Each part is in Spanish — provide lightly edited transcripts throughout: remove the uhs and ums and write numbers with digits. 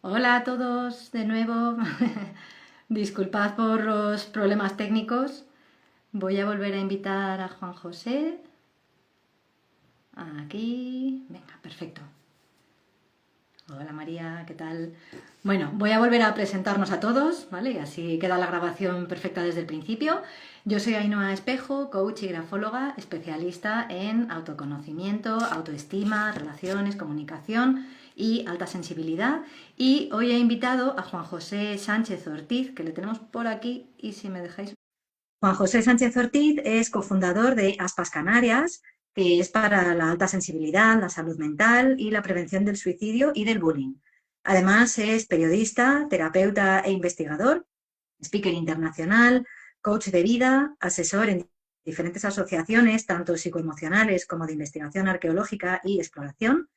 Hola a todos de nuevo. Disculpad por los problemas técnicos. Voy a volver a invitar a Juan José. Aquí. Venga, perfecto. Hola María, ¿qué tal? Bueno, voy a volver a presentarnos a todos, ¿vale? Y así queda la grabación perfecta desde el principio. Yo soy Ainhoa Espejo, coach y grafóloga, especialista en autoconocimiento, autoestima, relaciones, comunicación y alta sensibilidad. Y hoy he invitado a Juan José Sánchez Ortiz, que le tenemos por aquí, y si me dejáis. Juan José Sánchez Ortiz es cofundador de Aspas Canarias, que es para la alta sensibilidad, la salud mental y la prevención del suicidio y del bullying. Además, es periodista, terapeuta e investigador, speaker internacional, coach de vida, asesor en diferentes asociaciones, tanto psicoemocionales como de investigación arqueológica y exploración.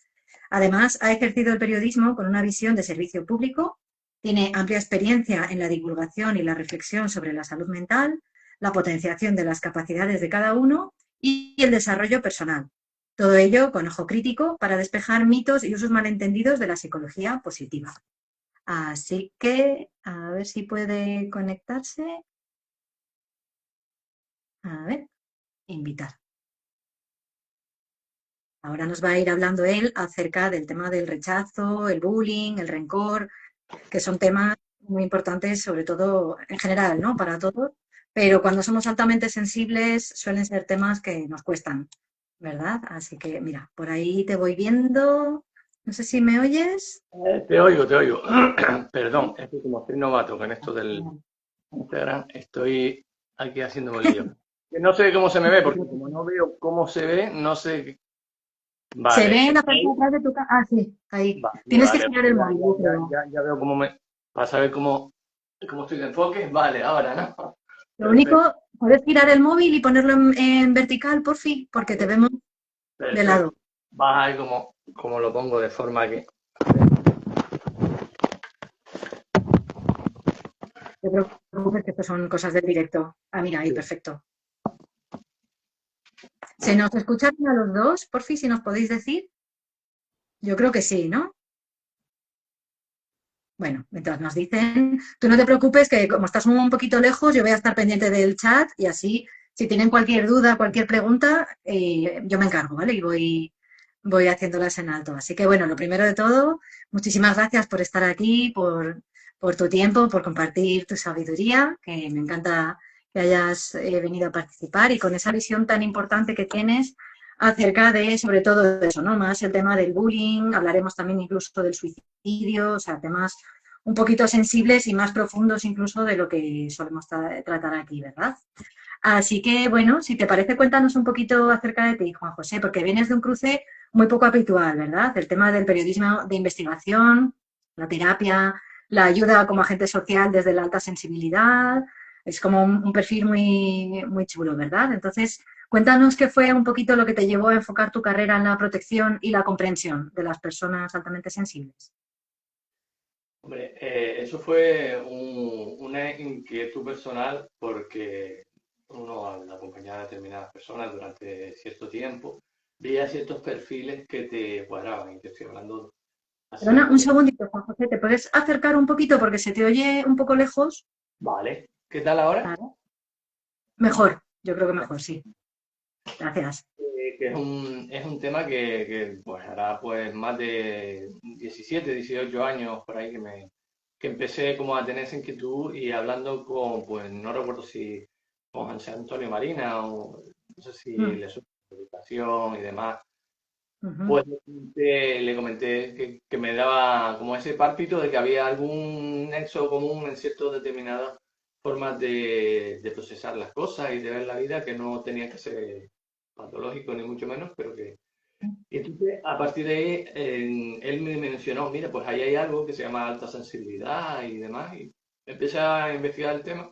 Además, ha ejercido el periodismo con una visión de servicio público, tiene amplia experiencia en la divulgación y la reflexión sobre la salud mental, la potenciación de las capacidades de cada uno y el desarrollo personal. Todo ello con ojo crítico para despejar mitos y usos malentendidos de la psicología positiva. Así que, a ver si puede conectarse. A ver, invitar. Ahora nos va a ir hablando él acerca del tema del rechazo, el bullying, el rencor, que son temas muy importantes, sobre todo en general, ¿no? Para todos, pero cuando somos altamente sensibles suelen ser temas que nos cuestan, ¿verdad? Así que, mira, por ahí te voy viendo. No sé si me oyes. Te oigo, te oigo. Perdón, Sí. es que como soy novato con esto del Instagram, estoy aquí haciendo un lío. Que no sé cómo se me ve, porque como no veo cómo se ve, no sé. Se Vale, ve en la parte de atrás de tu Ah, sí, ahí. vale, Tienes que vale. girar el móvil, yo creo. Ya veo cómo me. Para saber cómo estoy de enfoque. Vale, ahora, ¿no? Lo único, Perfecto, puedes girar el móvil y ponerlo en vertical, por fin, porque te vemos de lado. perfecto. Vas a ver cómo lo pongo de forma que. No te preocupes que esto son cosas del directo. Ah, mira, ahí, Sí. perfecto. ¿Se nos escucha bien a los dos? Por fin, si nos podéis decir. Yo creo que sí, ¿no? Bueno, mientras nos dicen, tú no te preocupes que como estás un poquito lejos, yo voy a estar pendiente del chat y así, si tienen cualquier duda, cualquier pregunta, yo me encargo, ¿vale? Y voy haciéndolas en alto. Así que bueno, lo primero de todo, muchísimas gracias por estar aquí, por tu tiempo, por compartir tu sabiduría, que me encanta que hayas venido a participar y con esa visión tan importante que tienes acerca de, sobre todo eso, ¿no? Más el tema del bullying, hablaremos también incluso del suicidio, o sea, temas un poquito sensibles y más profundos incluso de lo que solemos tratar aquí, ¿verdad? Así que, bueno, si te parece, cuéntanos un poquito acerca de ti, Juan José, porque vienes de un cruce muy poco habitual, ¿verdad? El tema del periodismo de investigación, la terapia, la ayuda como agente social desde la alta sensibilidad, es como un perfil muy, muy chulo, ¿verdad? Entonces, cuéntanos qué fue un poquito lo que te llevó a enfocar tu carrera en la protección y la comprensión de las personas altamente sensibles. Hombre, eso fue una inquietud personal porque uno al acompañar a determinadas personas durante cierto tiempo veía ciertos perfiles que te cuadraban. Y te estoy hablando hace Perdona, un como. segundito, Juan José, ¿te puedes acercar un poquito porque se te oye un poco lejos? Vale. ¿Qué tal ahora? Claro. Mejor, yo creo que mejor, sí. Gracias. Que es un tema pues hará pues más de 17, 18 años por ahí que empecé como a tener esa inquietud y hablando pues no recuerdo si con José Antonio Marina o no sé si Mm, le suena la educación y demás, ujú. pues le comenté que me daba como ese pálpito de que había algún nexo común en ciertas determinadas formas de procesar las cosas y de ver la vida que no tenía que ser patológico ni mucho menos, pero que. Y entonces, a partir de ahí, él me mencionó, mira, pues ahí hay algo que se llama alta sensibilidad y demás, y empecé a investigar el tema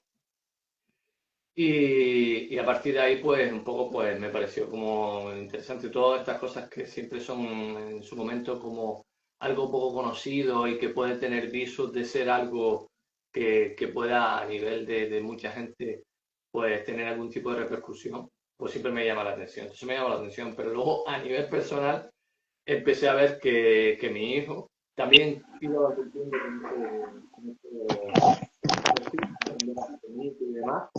y a partir de ahí, pues un poco, pues me pareció como interesante todas estas cosas que siempre son en su momento como algo poco conocido y que puede tener visos de ser algo que pueda a nivel de mucha gente, pues tener algún tipo de repercusión, pues siempre me llama la atención. Entonces me llama la atención, pero luego a nivel personal empecé a ver que mi hijo también iba cumpliendo y demás,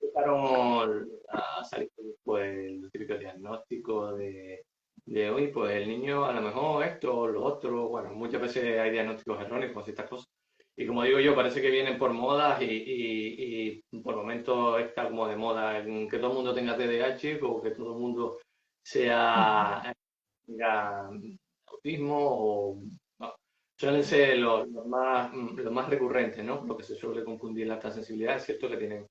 empezaron a salir pues los típicos diagnósticos de hoy, pues el niño a lo mejor esto o lo otro, bueno, muchas veces hay diagnósticos erróneos con ciertas cosas. Y como digo yo, parece que vienen por modas y por momentos está como de moda en que todo el mundo tenga TDAH o que todo el mundo sea tenga autismo o no, suelen ser los más recurrentes, ¿no? Lo que se suele confundir la alta sensibilidad. Es cierto que tienen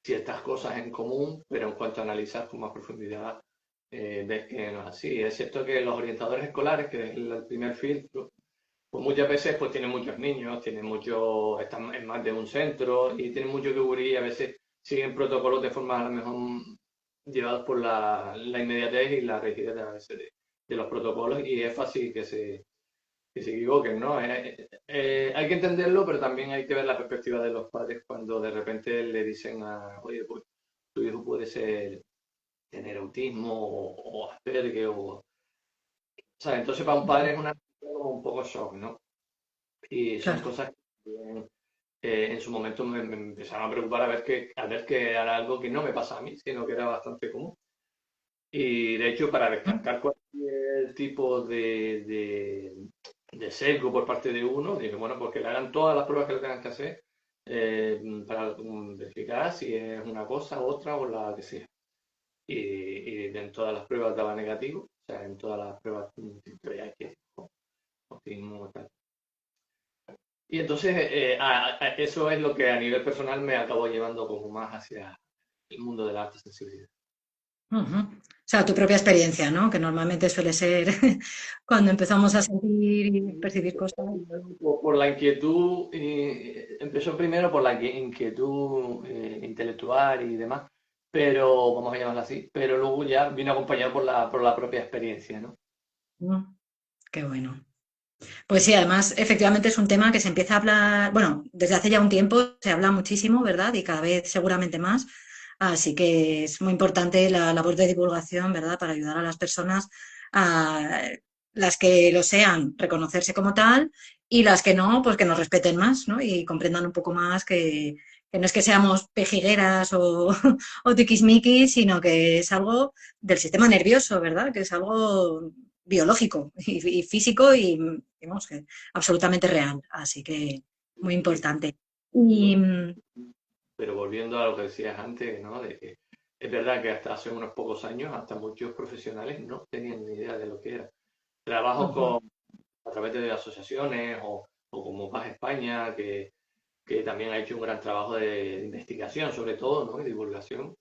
ciertas cosas en común, pero en cuanto a analizar con más profundidad, ves que no es así. Es cierto que los orientadores escolares, que es el primer filtro, pues muchas veces pues tienen muchos niños, tienen muchos, están en más de un centro y tienen mucho que cubrir y a veces siguen protocolos de forma a lo mejor llevados por la inmediatez y la rigidez a veces de los protocolos y es fácil que se equivoquen, ¿no? Hay que entenderlo, pero también hay que ver la perspectiva de los padres cuando de repente le dicen a, oye, pues tu hijo puede tener autismo o Asperger o sea, entonces para un padre es una como un poco shock, ¿no? Y son Claro. cosas que en su momento me empezaron a preocupar a ver que era algo que no me pasa a mí, sino que era bastante común. Y de hecho, para descartar cualquier tipo de sesgo por parte de uno, dije, bueno, pues que le hagan todas las pruebas que le tengan que hacer para verificar si es una cosa, otra o la que sea. Y en todas las pruebas daba negativo, o sea, en todas las pruebas que veía que autismo, tal. Y entonces eso es lo que a nivel personal me acabó llevando como más hacia el mundo de la alta sensibilidad. Ujú. O sea, tu propia experiencia, ¿no? Que normalmente suele ser cuando empezamos a sentir y percibir cosas. Por la inquietud, empezó primero por la inquietud intelectual y demás, pero vamos a llamarla así, pero luego ya vino acompañado por la propia experiencia, ¿no? Mm, qué bueno. Pues sí, además, efectivamente es un tema que se empieza a hablar, bueno, desde hace ya un tiempo se habla muchísimo, ¿verdad? Y cada vez seguramente más. Así que es muy importante la labor de divulgación, ¿verdad? Para ayudar a las personas, a las que lo sean, reconocerse como tal, y las que no, pues que nos respeten más, ¿no? Y comprendan un poco más que no es que seamos pejigueras o, o tiquismiquis, sino que es algo del sistema nervioso, ¿verdad? Que es algo biológico y físico y, digamos que absolutamente real. Así que muy Y, importante. Y pero volviendo a lo que decías antes, ¿no? De que es verdad que hasta hace unos pocos años, hasta muchos profesionales no tenían ni idea de lo que era. Trabajos ujú, a través de asociaciones o como Paz España, que también ha hecho un gran trabajo de investigación, sobre todo, ¿no? Y divulgación,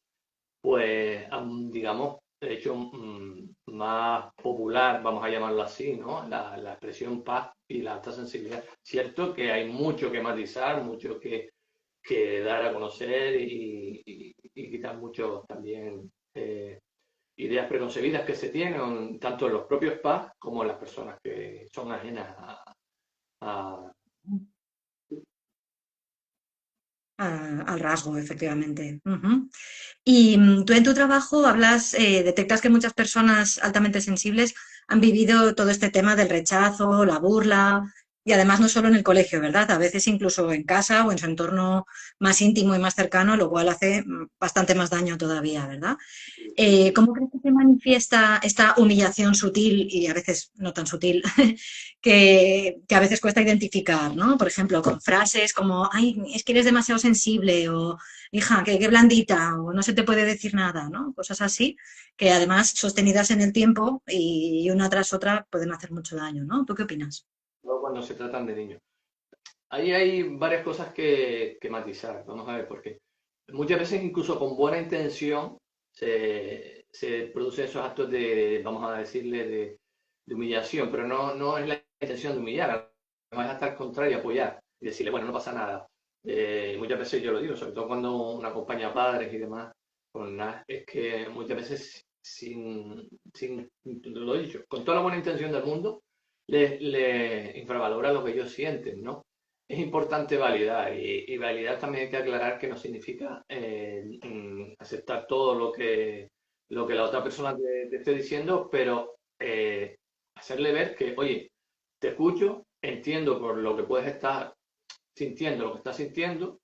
pues han, digamos, hecho más popular, vamos a llamarlo así, ¿no? La expresión paz y la alta sensibilidad. Cierto que hay mucho que matizar, mucho que dar a conocer y quitar mucho también ideas preconcebidas que se tienen, tanto en los propios paz como en las personas que son ajenas a al rasgo, efectivamente. Ujú. Y tú en tu trabajo hablas, detectas que muchas personas altamente sensibles han vivido todo este tema del rechazo, la burla, y además no solo en el colegio, ¿verdad? A veces incluso en casa o en su entorno más íntimo y más cercano, lo cual hace bastante más daño todavía, ¿verdad? ¿Cómo crees que se manifiesta esta humillación sutil y a veces no tan sutil que a veces cuesta identificar, ¿no? Por ejemplo, con frases como, ay, es que eres demasiado sensible o, hija, qué blandita o no se te puede decir nada, ¿no? Cosas así que además sostenidas en el tiempo y una tras otra pueden hacer mucho daño, ¿no? ¿Tú qué opinas? todo cuando se tratan de niños. Ahí hay varias cosas que matizar, vamos a ver, porque muchas veces incluso con buena intención se producen esos actos de, vamos a decirle, de humillación, pero no es la intención de humillar, no es hasta el contrario, apoyar y decirle, bueno, no pasa nada. Muchas veces yo lo digo, sobre todo cuando uno acompaña a padres y demás, con nada, es que muchas veces lo he dicho, con toda la buena intención del mundo, le infravalora lo que ellos sienten, ¿no? Es importante validar y validar también hay que aclarar que no significa aceptar todo lo que la otra persona te esté diciendo, pero hacerle ver que, oye, te escucho, entiendo por lo que puedes estar sintiendo, lo que estás sintiendo,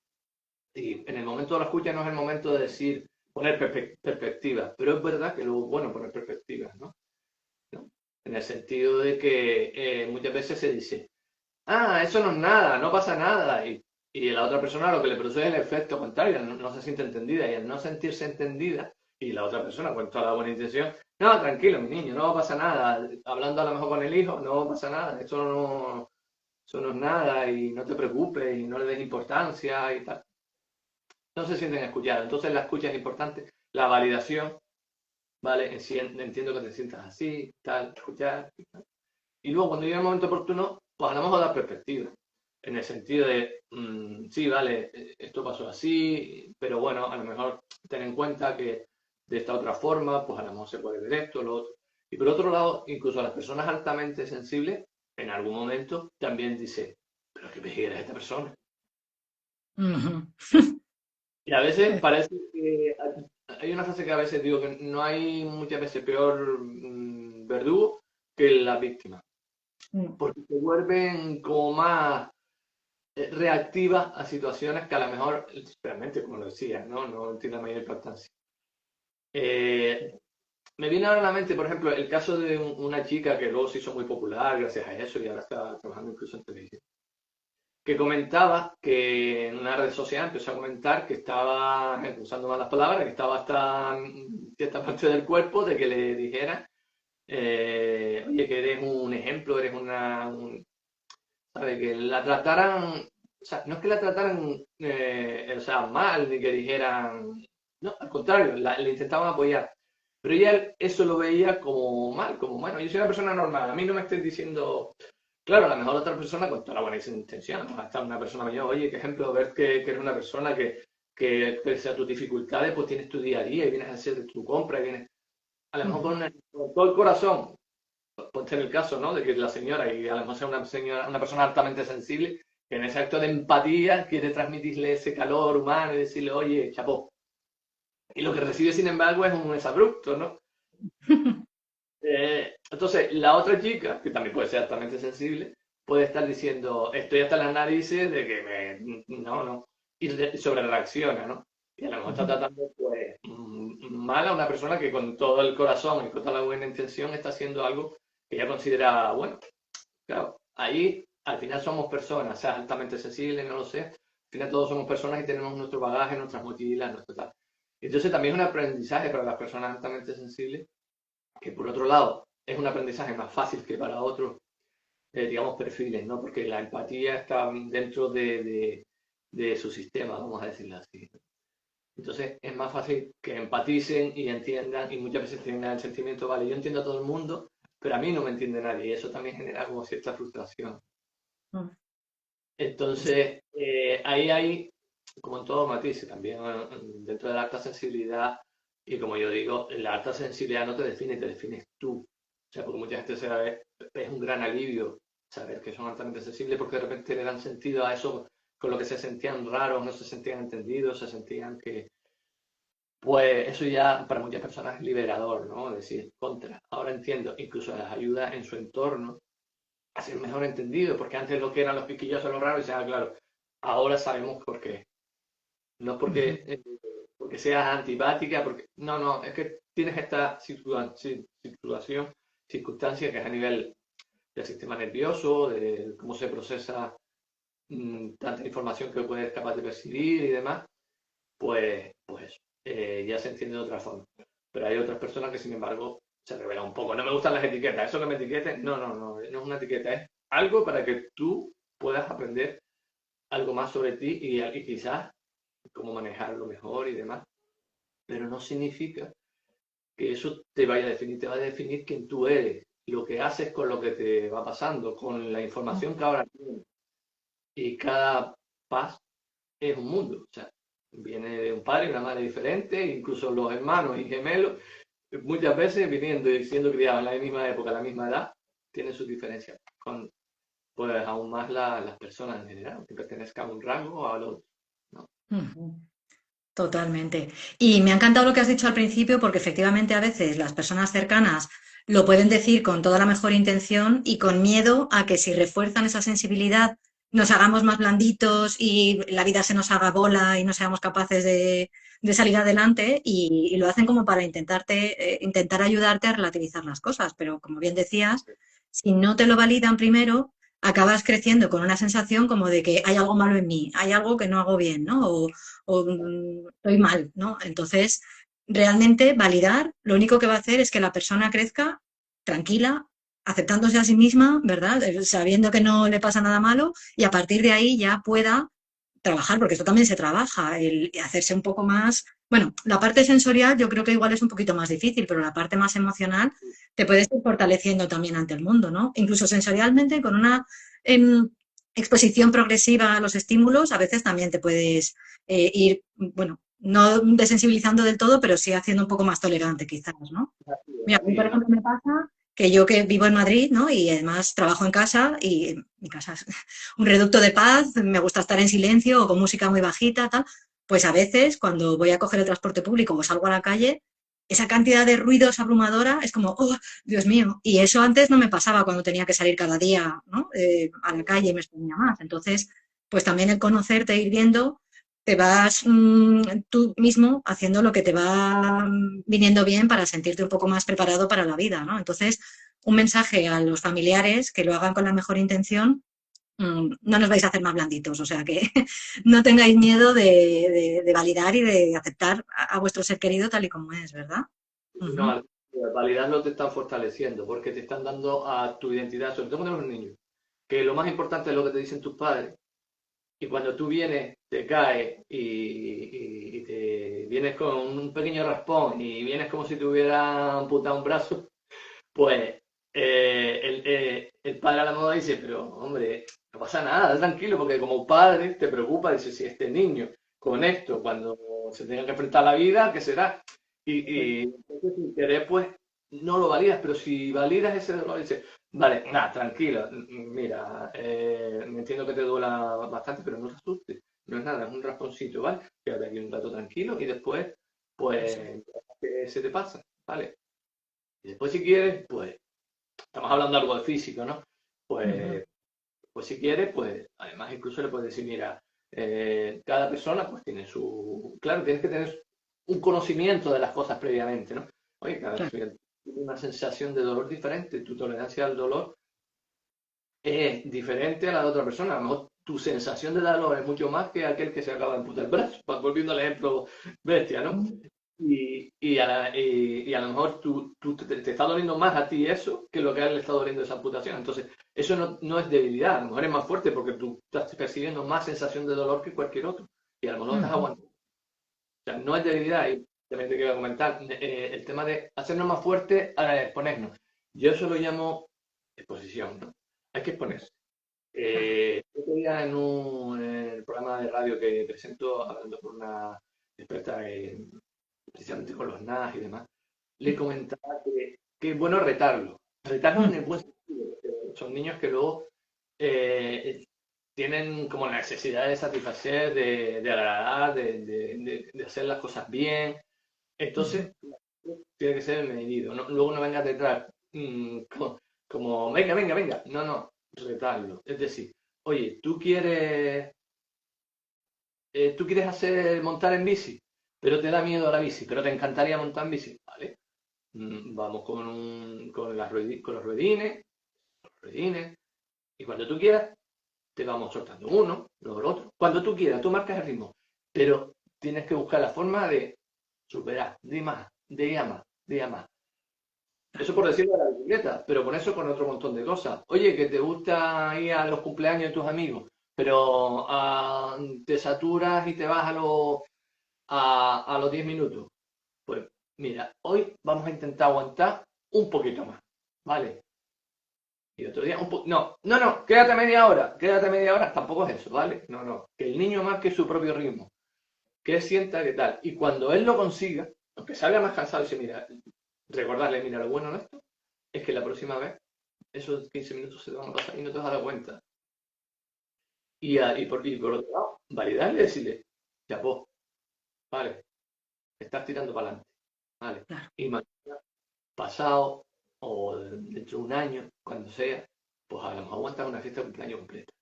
y en el momento de la escucha no es el momento de decir, poner perspectiva, pero es verdad que luego es bueno poner perspectiva, ¿no? ¿No? En el sentido de que muchas veces se dice, ah, eso no es nada, no pasa nada, y la otra persona lo que le produce es el efecto contrario, no, no se siente entendida, y al no sentirse entendida, y la otra persona con toda la buena intención, no, tranquilo, mi niño, no pasa nada, hablando a lo mejor con el hijo, no pasa nada, eso no es nada, y no te preocupes, y no le des importancia, y tal. No se sienten escuchados. Entonces la escucha es importante, la validación, ¿vale? Entiendo que te sientas así, tal, escuchar. Y luego cuando llegue el momento oportuno, pues a lo mejor dar perspectiva. En el sentido de, sí, vale, esto pasó así, pero bueno, a lo mejor ten en cuenta que de esta otra forma, pues a lo mejor se puede ver esto, lo otro. Y por otro lado, incluso a las personas altamente sensibles, en algún momento también dice, pero qué pejiguera es esta persona. Ujú. Y a veces parece que hay una frase que a veces digo que no hay muchas veces peor verdugo que la víctima, Mm. porque se vuelven como más reactivas a situaciones que a lo mejor, realmente, como lo decía, no tiene la mayor importancia. Eh, Me viene ahora a la mente, por ejemplo, el caso de una chica que luego se hizo muy popular gracias a eso y ahora está trabajando incluso en televisión, que comentaba que en una red social empezó a comentar que estaba, usando malas palabras, que estaba hasta en cierta parte del cuerpo de que le dijeran, oye, que eres un ejemplo, eres ¿sabe? Que la trataran, o sea, no es que la trataran, o sea, mal, ni que dijeran, no, al contrario, le intentaban apoyar. Pero ella eso lo veía como mal, como, bueno, yo soy una persona normal, a mí no me estés diciendo. Claro, a lo mejor otra persona con toda la buena intención, ¿no? Hasta una persona mayor, oye, qué ejemplo, ver que eres una persona que pese a tus dificultades, pues tienes tu día a día y vienes a hacer tu compra y vienes, a lo mejor Ujú. con todo el corazón, ponte en el caso, ¿no? De que la señora, y a lo mejor sea una señora, una persona altamente sensible, que en ese acto de empatía quiere transmitirle ese calor humano y decirle, oye, chapó. Y lo que recibe, sin embargo, es un exabrupto, ¿no? Entonces, la otra chica, que también puede ser altamente sensible, puede estar diciendo, estoy hasta las narices de que no, no, y sobre reacciona, ¿no? Y a lo mejor está Ujú. tratando, pues, mal a una persona que con todo el corazón y con toda la buena intención está haciendo algo que ella considera bueno. Claro, ahí al final somos personas, seas altamente sensible, no lo sé, al final todos somos personas y tenemos nuestro bagaje, nuestras mochilas, nuestro tal. Entonces también es un aprendizaje para las personas altamente sensibles que por otro lado es un aprendizaje más fácil que para otros, digamos, perfiles, ¿no? Porque la empatía está dentro de su sistema, vamos a decirlo así. Entonces es más fácil que empaticen y entiendan y muchas veces tengan el sentimiento, vale, yo entiendo a todo el mundo, pero a mí no me entiende nadie y eso también genera como cierta frustración. Mm. Entonces ahí hay, como en todo matices, también dentro de la alta sensibilidad y como yo digo, la alta sensibilidad no te define, te defines tú. O sea, porque mucha gente se ve, es un gran alivio saber que son altamente sensibles porque de repente le dan sentido a eso con lo que se sentían raros, no se sentían entendidos, se sentían que, pues eso ya para muchas personas es liberador, ¿no? Decir, contra, ahora entiendo, incluso las ayuda en su entorno a ser mejor entendido, porque antes lo que eran los piquillos o los raros, ya claro, ahora sabemos por qué. No Ujú. porque, porque seas antipática, porque no, no, es que tienes esta situación, circunstancia que es a nivel del sistema nervioso, de cómo se procesa tanta información que puedes capaz de percibir y demás, pues ya se entiende de otra forma. Pero hay otras personas que, sin embargo, se revelan un poco. No me gustan las etiquetas. Eso que me etiqueten, no es una etiqueta, es algo para que tú puedas aprender algo más sobre ti y quizás cómo manejarlo mejor y demás. Pero no significa que eso te vaya a definir, te va a definir quién tú eres, lo que haces con lo que te va pasando, con la información que ahora tienes. Y cada paso es un mundo. O sea, viene de un padre y una madre diferente, incluso los hermanos y gemelos, muchas veces viniendo y siendo criados en la misma época, a la misma edad, tienen sus diferencias. Con, pues aún más las personas en general, que pertenezcan a un rango o al otro, ¿no? Ujú. Totalmente. Y me ha encantado lo que has dicho al principio, porque efectivamente a veces las personas cercanas lo pueden decir con toda la mejor intención y con miedo a que si refuerzan esa sensibilidad nos hagamos más blanditos y la vida se nos haga bola y no seamos capaces de salir adelante y lo hacen como para intentar ayudarte a relativizar las cosas. Pero como bien decías, si no te lo validan primero, acabas creciendo con una sensación como de que hay algo malo en mí, hay algo que no hago bien, ¿no? O estoy mal, ¿no? Entonces, realmente validar lo único que va a hacer es que la persona crezca tranquila, aceptándose a sí misma, ¿verdad? Sabiendo que no le pasa nada malo y a partir de ahí ya pueda trabajar, porque esto también se trabaja, el hacerse un poco más, bueno, la parte sensorial yo creo que igual es un poquito más difícil, pero la parte más emocional te puedes ir fortaleciendo también ante el mundo, ¿no? Incluso sensorialmente, con una em, exposición progresiva a los estímulos, a veces también te puedes ir, bueno, no desensibilizando del todo, pero sí haciendo un poco más tolerante quizás, ¿no? Mira, a mí, Así por es, ¿no? ejemplo, me pasa que yo que vivo en Madrid, ¿no? Y además trabajo en casa y mi casa es un reducto de paz, me gusta estar en silencio o con música muy bajita, tal. Pues a veces cuando voy a coger el transporte público o salgo a la calle, esa cantidad de ruidos abrumadora es como, oh, Dios mío. Y eso antes no me pasaba cuando tenía que salir cada día, ¿no? A la calle y me exponía más. Entonces, pues también el conocerte, ir viendo te vas tú mismo haciendo lo que te va viniendo bien para sentirte un poco más preparado para la vida, ¿no? Entonces, un mensaje a los familiares que lo hagan con la mejor intención, no nos vais a hacer más blanditos, o sea que no tengáis miedo de validar y de aceptar a vuestro ser querido tal y como es, ¿verdad? No, Ujú, al validarlo te están fortaleciendo porque te están dando a tu identidad, sobre todo cuando eres un niño, que lo más importante es lo que te dicen tus padres. Y cuando tú vienes, te caes y te vienes con un pequeño raspón y vienes como si te hubiera amputado un brazo, pues el padre a la moda dice, pero hombre, no pasa nada, tranquilo, porque como padre te preocupa, dice, si este niño con esto, cuando se tenga que enfrentar a la vida, ¿qué será? Y entonces sin querer, pues no lo validas, pero si validas ese dolor, dices, vale, nada, tranquilo, mira, me entiendo que te duela bastante, pero no te asustes, no es nada, es un rasponcito, ¿vale? Quédate aquí un rato tranquilo y después, eso. pues, se te pasa, ¿vale? Y después si quieres, pues estamos hablando de algo de físico, ¿no? Ujú, Pues, pues si quieres, pues además incluso le puedes decir, mira, cada persona pues tiene su... Claro, tienes que tener un conocimiento de las cosas previamente, ¿no? Oye, cada claro. persona tiene una sensación de dolor diferente, tu tolerancia al dolor es diferente a la de otra persona. A lo mejor tu sensación de dolor es mucho más que aquel que se acaba de amputar el brazo, volviendo al ejemplo bestia, ¿no? Y a lo mejor te está doliendo más a ti eso que lo que a él le está doliendo esa amputación. Entonces, eso no es debilidad, a lo mejor es más fuerte porque tú estás percibiendo más sensación de dolor que cualquier otro. Y a lo mejor estás Ujú, aguantando. O sea, no es debilidad. Y también te quiero comentar el tema de hacernos más fuertes a exponernos. Yo eso lo llamo exposición, ¿no? Hay que exponerse. claro. Otro día en el programa de radio que presento, hablando con una experta precisamente con los NAS y demás, le comentaba que es bueno retarlos en Mm, el buen sentido, porque son niños que luego eh, tienen como la necesidad de satisfacer, de agradar, de hacer las cosas bien, ujú, entonces tiene que ser medido, luego no venga detrás como, venga, venga, venga, no, retarlo, es decir, oye, tú quieres hacer montar en bici, pero te da miedo a la bici, pero te encantaría montar en bici, ¿vale? Vamos con los ruedines, y cuando tú quieras, te vamos soltando uno, luego el otro. Cuando tú quieras, tú marcas el ritmo, pero tienes que buscar la forma de superar, de más, de ir a más, de ir a más. Eso por decirlo de la bicicleta, pero con eso con otro montón de cosas. Oye, que te gusta ir a los cumpleaños de tus amigos, pero te saturas y te vas a los 10 minutos. Pues mira, hoy vamos a intentar aguantar un poquito más, ¿vale? Y otro día, no, quédate media hora, tampoco es eso, ¿vale? No, que el niño marque su propio ritmo, que él sienta que tal. Y cuando él lo consiga, aunque salga más cansado, dice, mira, recordarle, mira, lo bueno de esto es que la próxima vez esos 15 minutos se te van a pasar y no te vas a dar cuenta. Y por otro lado, validarle y decirle, chapó, vale, estás tirando para adelante, vale. claro. Y mañana, pasado. o dentro de un año, cuando sea, pues a lo mejor aguantas una fiesta de cumpleaños completa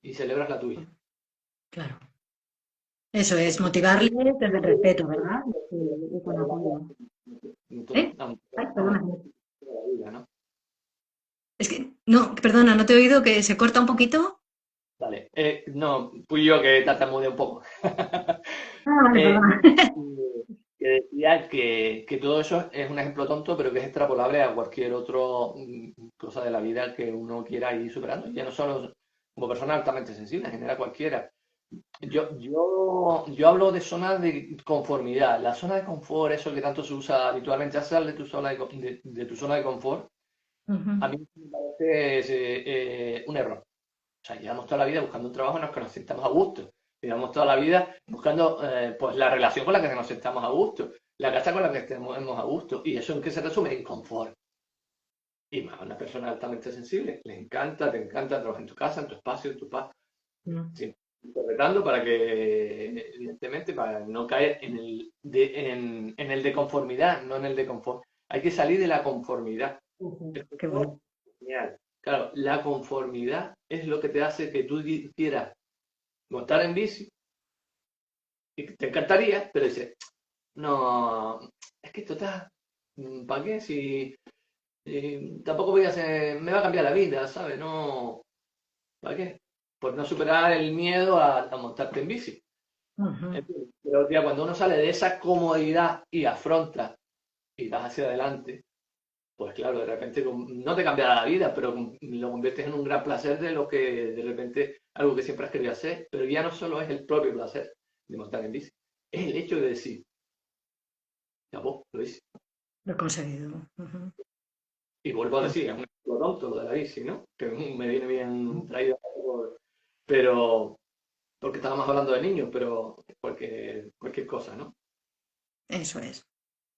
y celebras la tuya. Claro. Eso es, motivarles desde el respeto, ¿verdad? Y con apoyo. Entonces, ¿Eh? Ay, perdona. la vida, ¿no? Es que, no, perdona, no te he oído que se corta un poquito. Vale, no, fui yo que tartamudeé un poco. Ah, vale, Eh, perdona. que decía que todo eso es un ejemplo tonto, pero que es extrapolable a cualquier otro cosa de la vida que uno quiera ir superando. Ya no solo como persona altamente sensible, en general cualquiera. Yo hablo de zonas de conformidad. La zona de confort, eso que tanto se usa habitualmente, sal de tu zona de tu zona de confort, Ujú. a mí me parece un error. O sea, llevamos toda la vida buscando un trabajo en el que nos sintamos a gusto. Llevamos toda la vida buscando pues la relación con la que nos sintamos a gusto, la casa con la que estemos a gusto. ¿Y eso en qué se resume? En confort. Y más a una persona altamente sensible, le encanta, te encanta trabajar en tu casa, en tu espacio, en tu paz. Mm. Sí, interpretando para que, evidentemente, para no caer en el de conformidad, no en el de confort. Hay que salir de la conformidad. Ujú. El Qué confort, bueno. genial. Claro, la conformidad es lo que te hace que tú quieras montar en bici y te encantaría, pero dices, no, es que esto está, ¿para qué? Si tampoco voy a hacer, me va a cambiar la vida, ¿sabes? No, ¿para qué? Por no superar el miedo a montarte en bici. Ujú. Pero tía, cuando uno sale de esa comodidad y afronta y vas hacia adelante, pues claro, de repente no te cambiará la vida, pero lo conviertes en un gran placer de lo que de repente algo que siempre has querido hacer, pero ya no solo es el propio placer de montar en bici, es el hecho de decir, ya vos, lo hice. Lo he conseguido. Ujú. Y vuelvo a Qué decir, es un ejemplo tonto lo de la bici, ¿no? Que me viene bien traído, pero porque estábamos hablando de niños, pero porque cualquier cosa, ¿no? Eso es.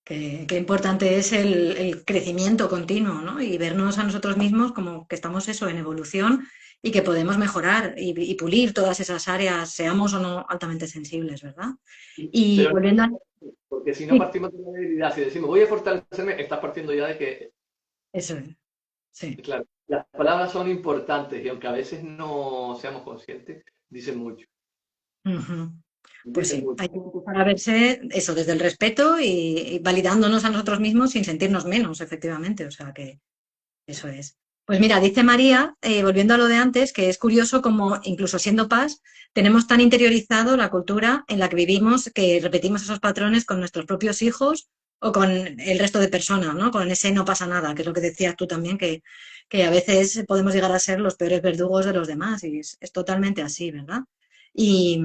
Qué importante es el crecimiento continuo, ¿no? Y vernos a nosotros mismos como que estamos eso en evolución y que podemos mejorar y pulir todas esas áreas, seamos o no altamente sensibles, ¿verdad? Y Pero volviendo a... porque si no Sí, partimos de una debilidad, si decimos voy a fortalecerme, estás partiendo ya de que, eso es, sí. claro, las palabras son importantes y aunque a veces no seamos conscientes, dicen mucho. Ujú. Pues Dicen sí, mucho. hay que empezar a verse eso desde el respeto y validándonos a nosotros mismos sin sentirnos menos, efectivamente. O sea que eso es. Pues mira, dice María, volviendo a lo de antes, que es curioso como incluso siendo paz, tenemos tan interiorizado la cultura en la que vivimos que repetimos esos patrones con nuestros propios hijos o con el resto de personas, ¿no? Con ese no pasa nada, que es lo que decías tú también, que a veces podemos llegar a ser los peores verdugos de los demás y es totalmente así, ¿verdad? Y,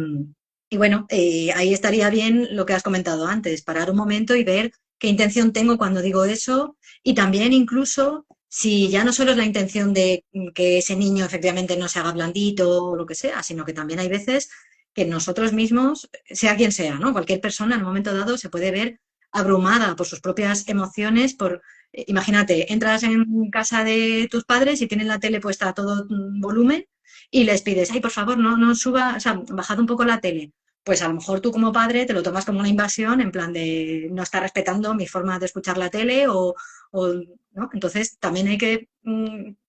y bueno, ahí estaría bien lo que has comentado antes, parar un momento y ver qué intención tengo cuando digo eso y también incluso si ya no solo es la intención de que ese niño efectivamente no se haga blandito o lo que sea, sino que también hay veces que nosotros mismos, sea quien sea, ¿no? Cualquier persona en un momento dado se puede ver abrumada por sus propias emociones, imagínate, entras en casa de tus padres y tienen la tele puesta a todo volumen y les pides, ay, por favor, no suba, o sea, bajad un poco la tele. Pues a lo mejor tú como padre te lo tomas como una invasión, en plan de no está respetando mi forma de escuchar la tele o ¿no? Entonces también hay que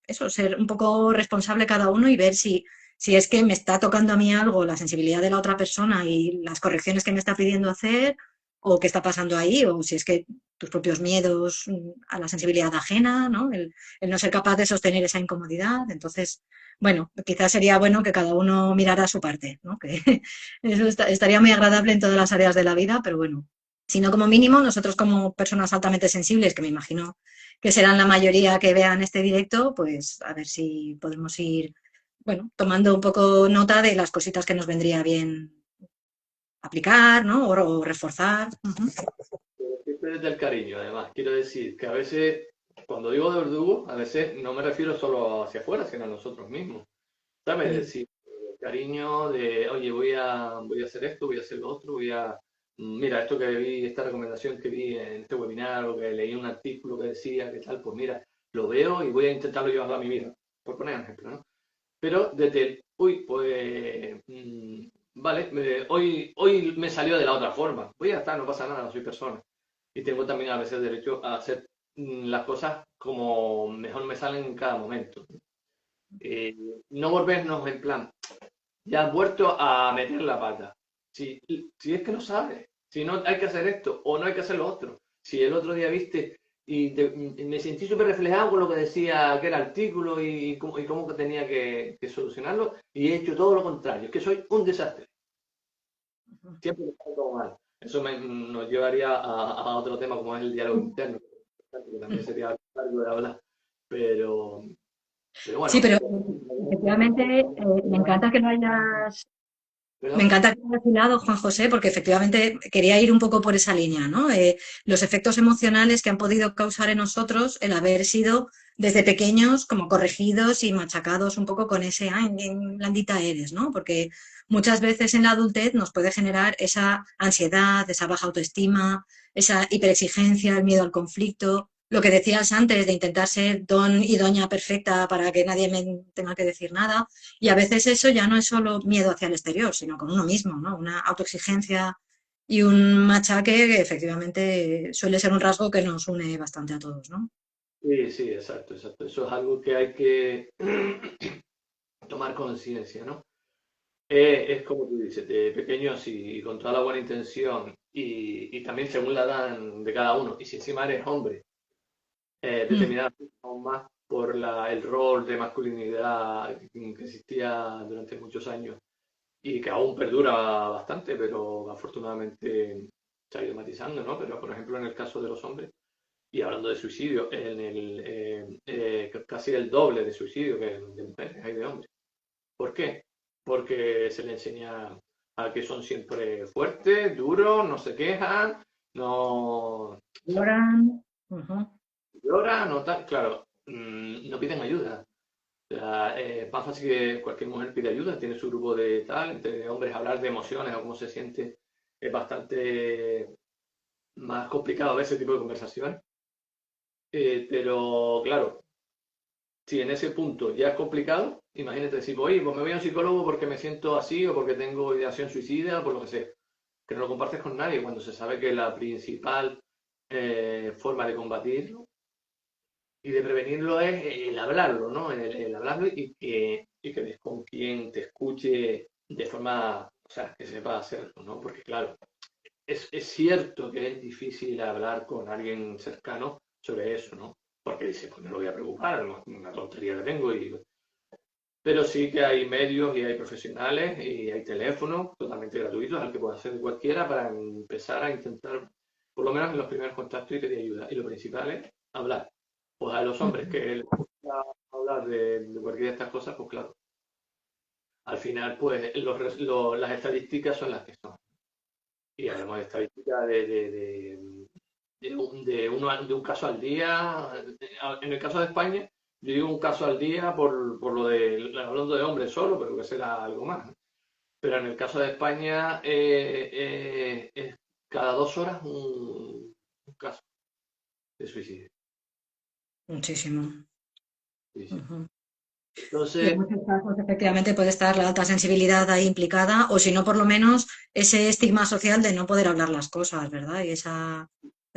eso, ser un poco responsable cada uno y ver si es que me está tocando a mí algo, la sensibilidad de la otra persona y las correcciones que me está pidiendo hacer, o qué está pasando ahí, o si es que tus propios miedos a la sensibilidad ajena, ¿no? El no ser capaz de sostener esa incomodidad. Entonces, bueno, quizás sería bueno que cada uno mirara su parte, ¿no? Que eso estaría muy agradable en todas las áreas de la vida, pero bueno, sino como mínimo nosotros como personas altamente sensibles, que me imagino que serán la mayoría que vean este directo, pues a ver si podemos ir, bueno, tomando un poco nota de las cositas que nos vendría bien aplicar, ¿no? O reforzar. Ujú. Pero siempre desde el cariño, además. Quiero decir que a veces, cuando digo de verdugo, a veces no me refiero solo hacia afuera, sino a nosotros mismos. ¿Sabes? Es Sí. decir, cariño de, oye, voy a hacer esto, voy a hacer lo otro, mira, esto que vi, esta recomendación que vi en este webinar o que leí un artículo que decía que tal, pues mira, lo veo y voy a intentarlo llevarlo a mi vida, por poner un ejemplo, ¿no? Pero desde el, uy, pues, vale, hoy me salió de la otra forma, pues ya está, no pasa nada, no soy persona. Y tengo también a veces derecho a ser las cosas como mejor me salen en cada momento. Eh, no volvernos en plan, ya has vuelto a meter la pata. Si es que no sabes, si no hay que hacer esto o no hay que hacer lo otro. Si el otro día viste y me sentí súper reflejado con lo que decía aquel artículo y cómo que tenía que solucionarlo y he hecho todo lo contrario, es que soy un desastre. Siempre me sale todo mal. Eso nos llevaría a otro tema como es el diálogo interno, que también sería largo de hablar. Pero, pero Sí, bueno, pero efectivamente me encanta que lo hayas Me perdón. encanta que hayas hilado, Juan José, porque efectivamente quería ir un poco por esa línea, ¿no? Los efectos emocionales que han podido causar en nosotros el haber sido desde pequeños como corregidos y machacados un poco con ese, ay, bien blandita eres, ¿no? Porque muchas veces en la adultez nos puede generar esa ansiedad, esa baja autoestima, esa hiperexigencia, el miedo al conflicto. Lo que decías antes de intentar ser don y doña perfecta para que nadie me tenga que decir nada. Y a veces eso ya no es solo miedo hacia el exterior, sino con uno mismo, ¿no? Una autoexigencia y un machaque que efectivamente suele ser un rasgo que nos une bastante a todos, ¿no? Sí, sí, exacto, exacto. Eso es algo que hay que tomar conciencia, ¿no? Es como tú dices, de pequeños y con toda la buena intención y también según la edad de cada uno. Y si encima eres hombre, Mm. determinada aún más por el rol de masculinidad que existía durante muchos años y que aún perdura bastante, pero afortunadamente se ha ido matizando, ¿no? Pero por ejemplo en el caso de los hombres, y hablando de suicidio, casi el doble de suicidio que de mujeres hay de hombres. ¿Por qué? Porque se le enseña a que son siempre fuertes, duros, no se quejan, no Lloran. Ujú. lloran, no tal. Claro, no piden ayuda. O sea, es más fácil que cualquier mujer pida ayuda, tiene su grupo de tal, entre hombres hablar de emociones o cómo se siente es bastante más complicado a veces ese tipo de conversaciones. Pero claro, si en ese punto ya es complicado, imagínate decir, oye, pues me voy a un psicólogo porque me siento así o porque tengo ideación suicida o por lo que sea. Que no lo compartes con nadie cuando se sabe que la principal forma de combatirlo y de prevenirlo es el hablarlo, ¿no? El hablarlo y que des con quien te escuche de forma, o sea, que sepa hacerlo, ¿no? Porque claro, es cierto que es difícil hablar con alguien cercano sobre eso, ¿no? Porque dice, pues no lo voy a preocupar, una tontería que tengo. Pero sí que hay medios y hay profesionales y hay teléfonos totalmente gratuitos al que puede hacer cualquiera para empezar a intentar, por lo menos en los primeros contactos y pedir ayuda. Y lo principal es hablar. Pues a los hombres que les gusta hablar de cualquiera de estas cosas, pues claro, al final pues las estadísticas son las que son. Y hablamos de estadísticas de un caso al día. En el caso de España, yo digo un caso al día por lo de, hablando de hombres solo, pero que será algo más, ¿no? Pero en el caso de España es cada 2 horas un caso de suicidio. Muchísimo. Sí, sí. Ujú. Y en Entonces, muchos casos, efectivamente, puede estar la alta sensibilidad ahí implicada, o si no, por lo menos ese estigma social de no poder hablar las cosas, ¿verdad? Y esa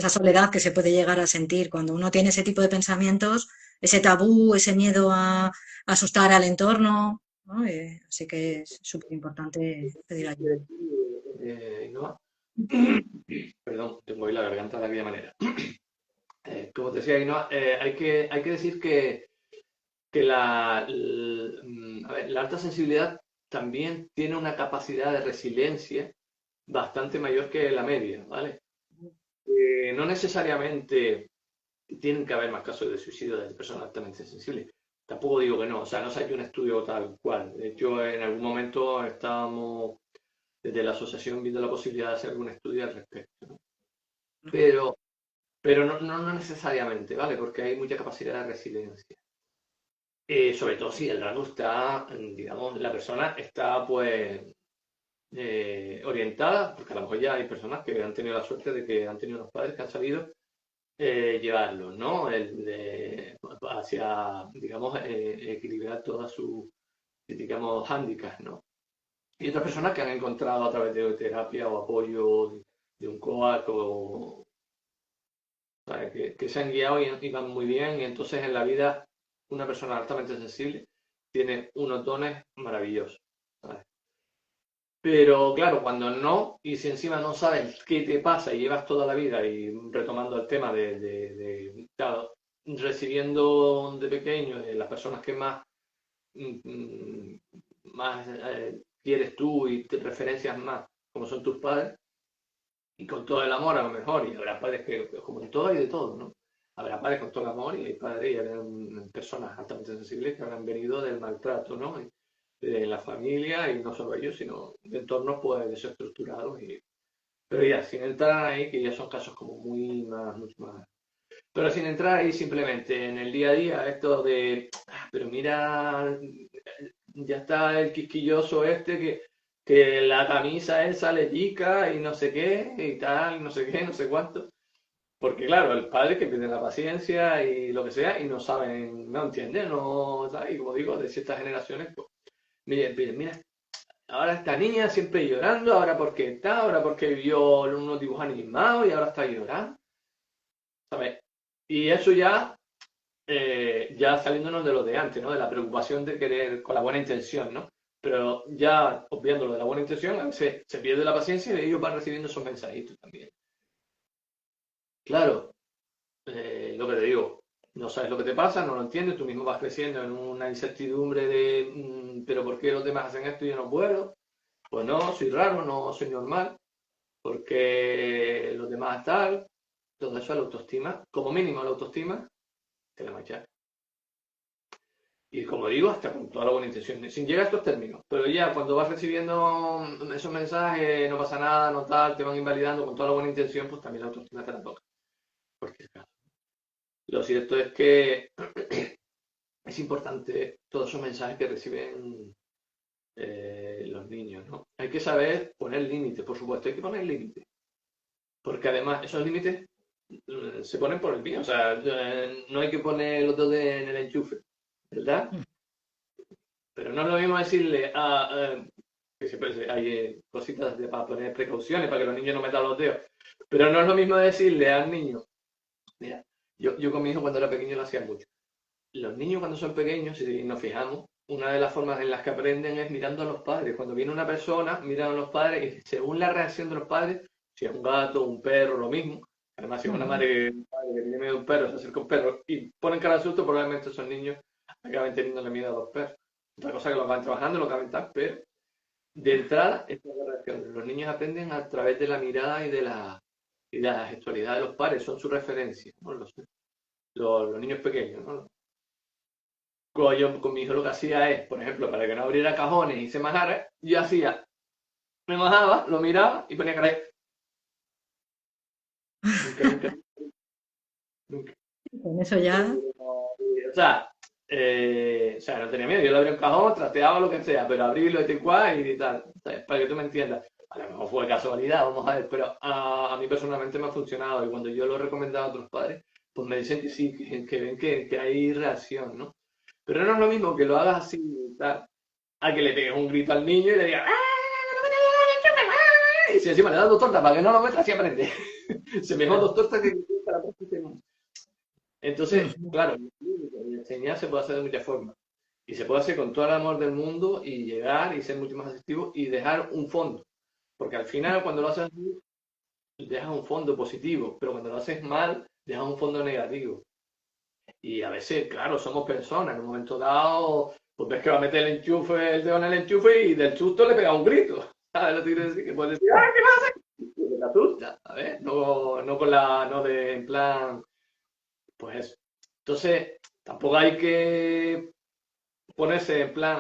soledad que se puede llegar a sentir cuando uno tiene ese tipo de pensamientos, ese tabú, ese miedo a asustar al entorno, ¿no? Así que es súper importante pedir ayuda. Ainhoa, perdón, tengo ahí la garganta de aquella manera. Como te decía, Ainhoa, hay que decir que a ver, la alta sensibilidad también tiene una capacidad de resiliencia bastante mayor que la media, ¿vale? No necesariamente tienen que haber más casos de suicidio de personas altamente sensibles. Tampoco digo que no, o sea, no se ha hecho un estudio tal cual. De hecho, en algún momento estábamos desde la asociación viendo la posibilidad de hacer algún estudio al respecto, ¿no? Pero, pero no necesariamente, ¿vale? Porque hay mucha capacidad de resiliencia. Sobre todo si el rango está, digamos, la persona está pues orientada, porque a lo mejor ya hay personas que han tenido la suerte de que han tenido unos padres que han sabido llevarlos, ¿no? Hacia, digamos, equilibrar todas sus, digamos, hándicaps, ¿no? Y otras personas que han encontrado a través de terapia o apoyo de un coach ¿sabes? Que se han guiado y van muy bien, y entonces en la vida una persona altamente sensible tiene unos dones maravillosos, ¿sabes? Pero claro, cuando no, y si encima no sabes qué te pasa y llevas toda la vida, y retomando el tema claro, recibiendo de pequeño de las personas que más, más quieres tú y te referencias más, como son tus padres, y con todo el amor a lo mejor, y habrá padres que, como en todo hay de todo, ¿no? Habrá padres con todo el amor y hay padres y habrán personas altamente sensibles que habrán venido del maltrato, ¿no? De la familia, y no solo ellos, sino de entornos pues desestructurados. Pero ya, sin entrar ahí, que ya son casos como mucho más. Pero sin entrar ahí simplemente en el día a día, esto de, pero mira, ya está el quisquilloso este que la camisa esa le pica y no sé qué, y tal, no sé qué, no sé cuánto. Porque claro, el padre que pierde la paciencia y lo que sea, y no saben, no entienden, no, ¿sabes? Y como digo, de ciertas generaciones, pues, mira, ahora esta niña siempre llorando, ahora porque está, ahora porque vio unos dibujos animados y ahora está llorando, ¿sabes? Y eso ya, ya saliéndonos de lo de antes, ¿no? De la preocupación de querer con la buena intención, ¿no? Pero ya obviando lo de la buena intención, a veces se pierde la paciencia y ellos van recibiendo esos mensajitos también. Claro, lo que te digo, no sabes lo que te pasa, no lo entiendes, tú mismo vas creciendo en una incertidumbre de, pero ¿por qué los demás hacen esto y yo no puedo? Pues no, soy raro, no soy normal, porque los demás tal, todo eso es la autoestima, como mínimo la autoestima, te la machaca. Y como digo, hasta con toda la buena intención, sin llegar a estos términos. Pero ya cuando vas recibiendo esos mensajes, no pasa nada, no tal, te van invalidando con toda la buena intención, pues también la autoestima te la toca. Porque lo cierto es que es importante todos esos mensajes que reciben los niños, ¿no? Hay que saber poner límites, por supuesto, hay que poner límites. Porque además esos límites se ponen por el bien, o sea, no hay que poner los dos en el enchufe, ¿verdad? Pero no es lo mismo decirle que siempre hay cositas para poner precauciones para que los niños no metan los dedos, pero no es lo mismo decirle al niño, mira, yo con mi hijo cuando era pequeño lo hacía mucho. Los niños cuando son pequeños, si nos fijamos, una de las formas en las que aprenden es mirando a los padres. Cuando viene una persona, miran a los padres y según la reacción de los padres, si es un gato, un perro, lo mismo. Además, si es una madre un padre que tiene miedo a un perro, se acerca a un perro y ponen cara de susto, probablemente esos niños acaben teniéndole miedo a los perros. Otra cosa que lo van trabajando, lo acaban tal, pero de entrada, esta es la reacción. Los niños aprenden a través de la mirada y de la gestualidad de los padres, son su referencia, ¿no? Los niños pequeños, ¿no? Yo con mi hijo lo que hacía es, por ejemplo, para que no abriera cajones y se majara, yo hacía, me majaba, lo miraba y ponía cara de... Nunca, nunca, nunca. Con eso ya. O sea, no tenía miedo, yo le abría un cajón, trasteaba lo que sea, pero abrirlo y cual y tal, ¿sabes? Para que tú me entiendas. A lo mejor fue casualidad, vamos a ver, pero a mí personalmente me ha funcionado, y cuando yo lo he recomendado a otros padres, pues me dicen que sí, que ven que hay reacción, ¿no? Pero no es lo mismo que lo hagas así, tal, a que le pegues un grito al niño y le digas, y si encima le das dos tortas para que no lo metas, así aprende. Se me dos tortas que para entonces, claro, enseñar se puede hacer de muchas formas. Y se puede hacer con todo el amor del mundo y llegar y ser mucho más asertivo y dejar un fondo. Porque al final, cuando lo haces así, dejas un fondo positivo, pero cuando lo haces mal, dejas un fondo negativo. Y a veces, claro, somos personas. En un momento dado, pues ves que va a meter el dedo en el enchufe y del susto le pega un grito. ¿Sabes lo que quiero decir? Que puedes decir, ¡ah, qué pasa! Y te asusta, ¿sabes? No, no con la, no de, en plan, pues eso. Entonces, tampoco hay que ponerse en plan,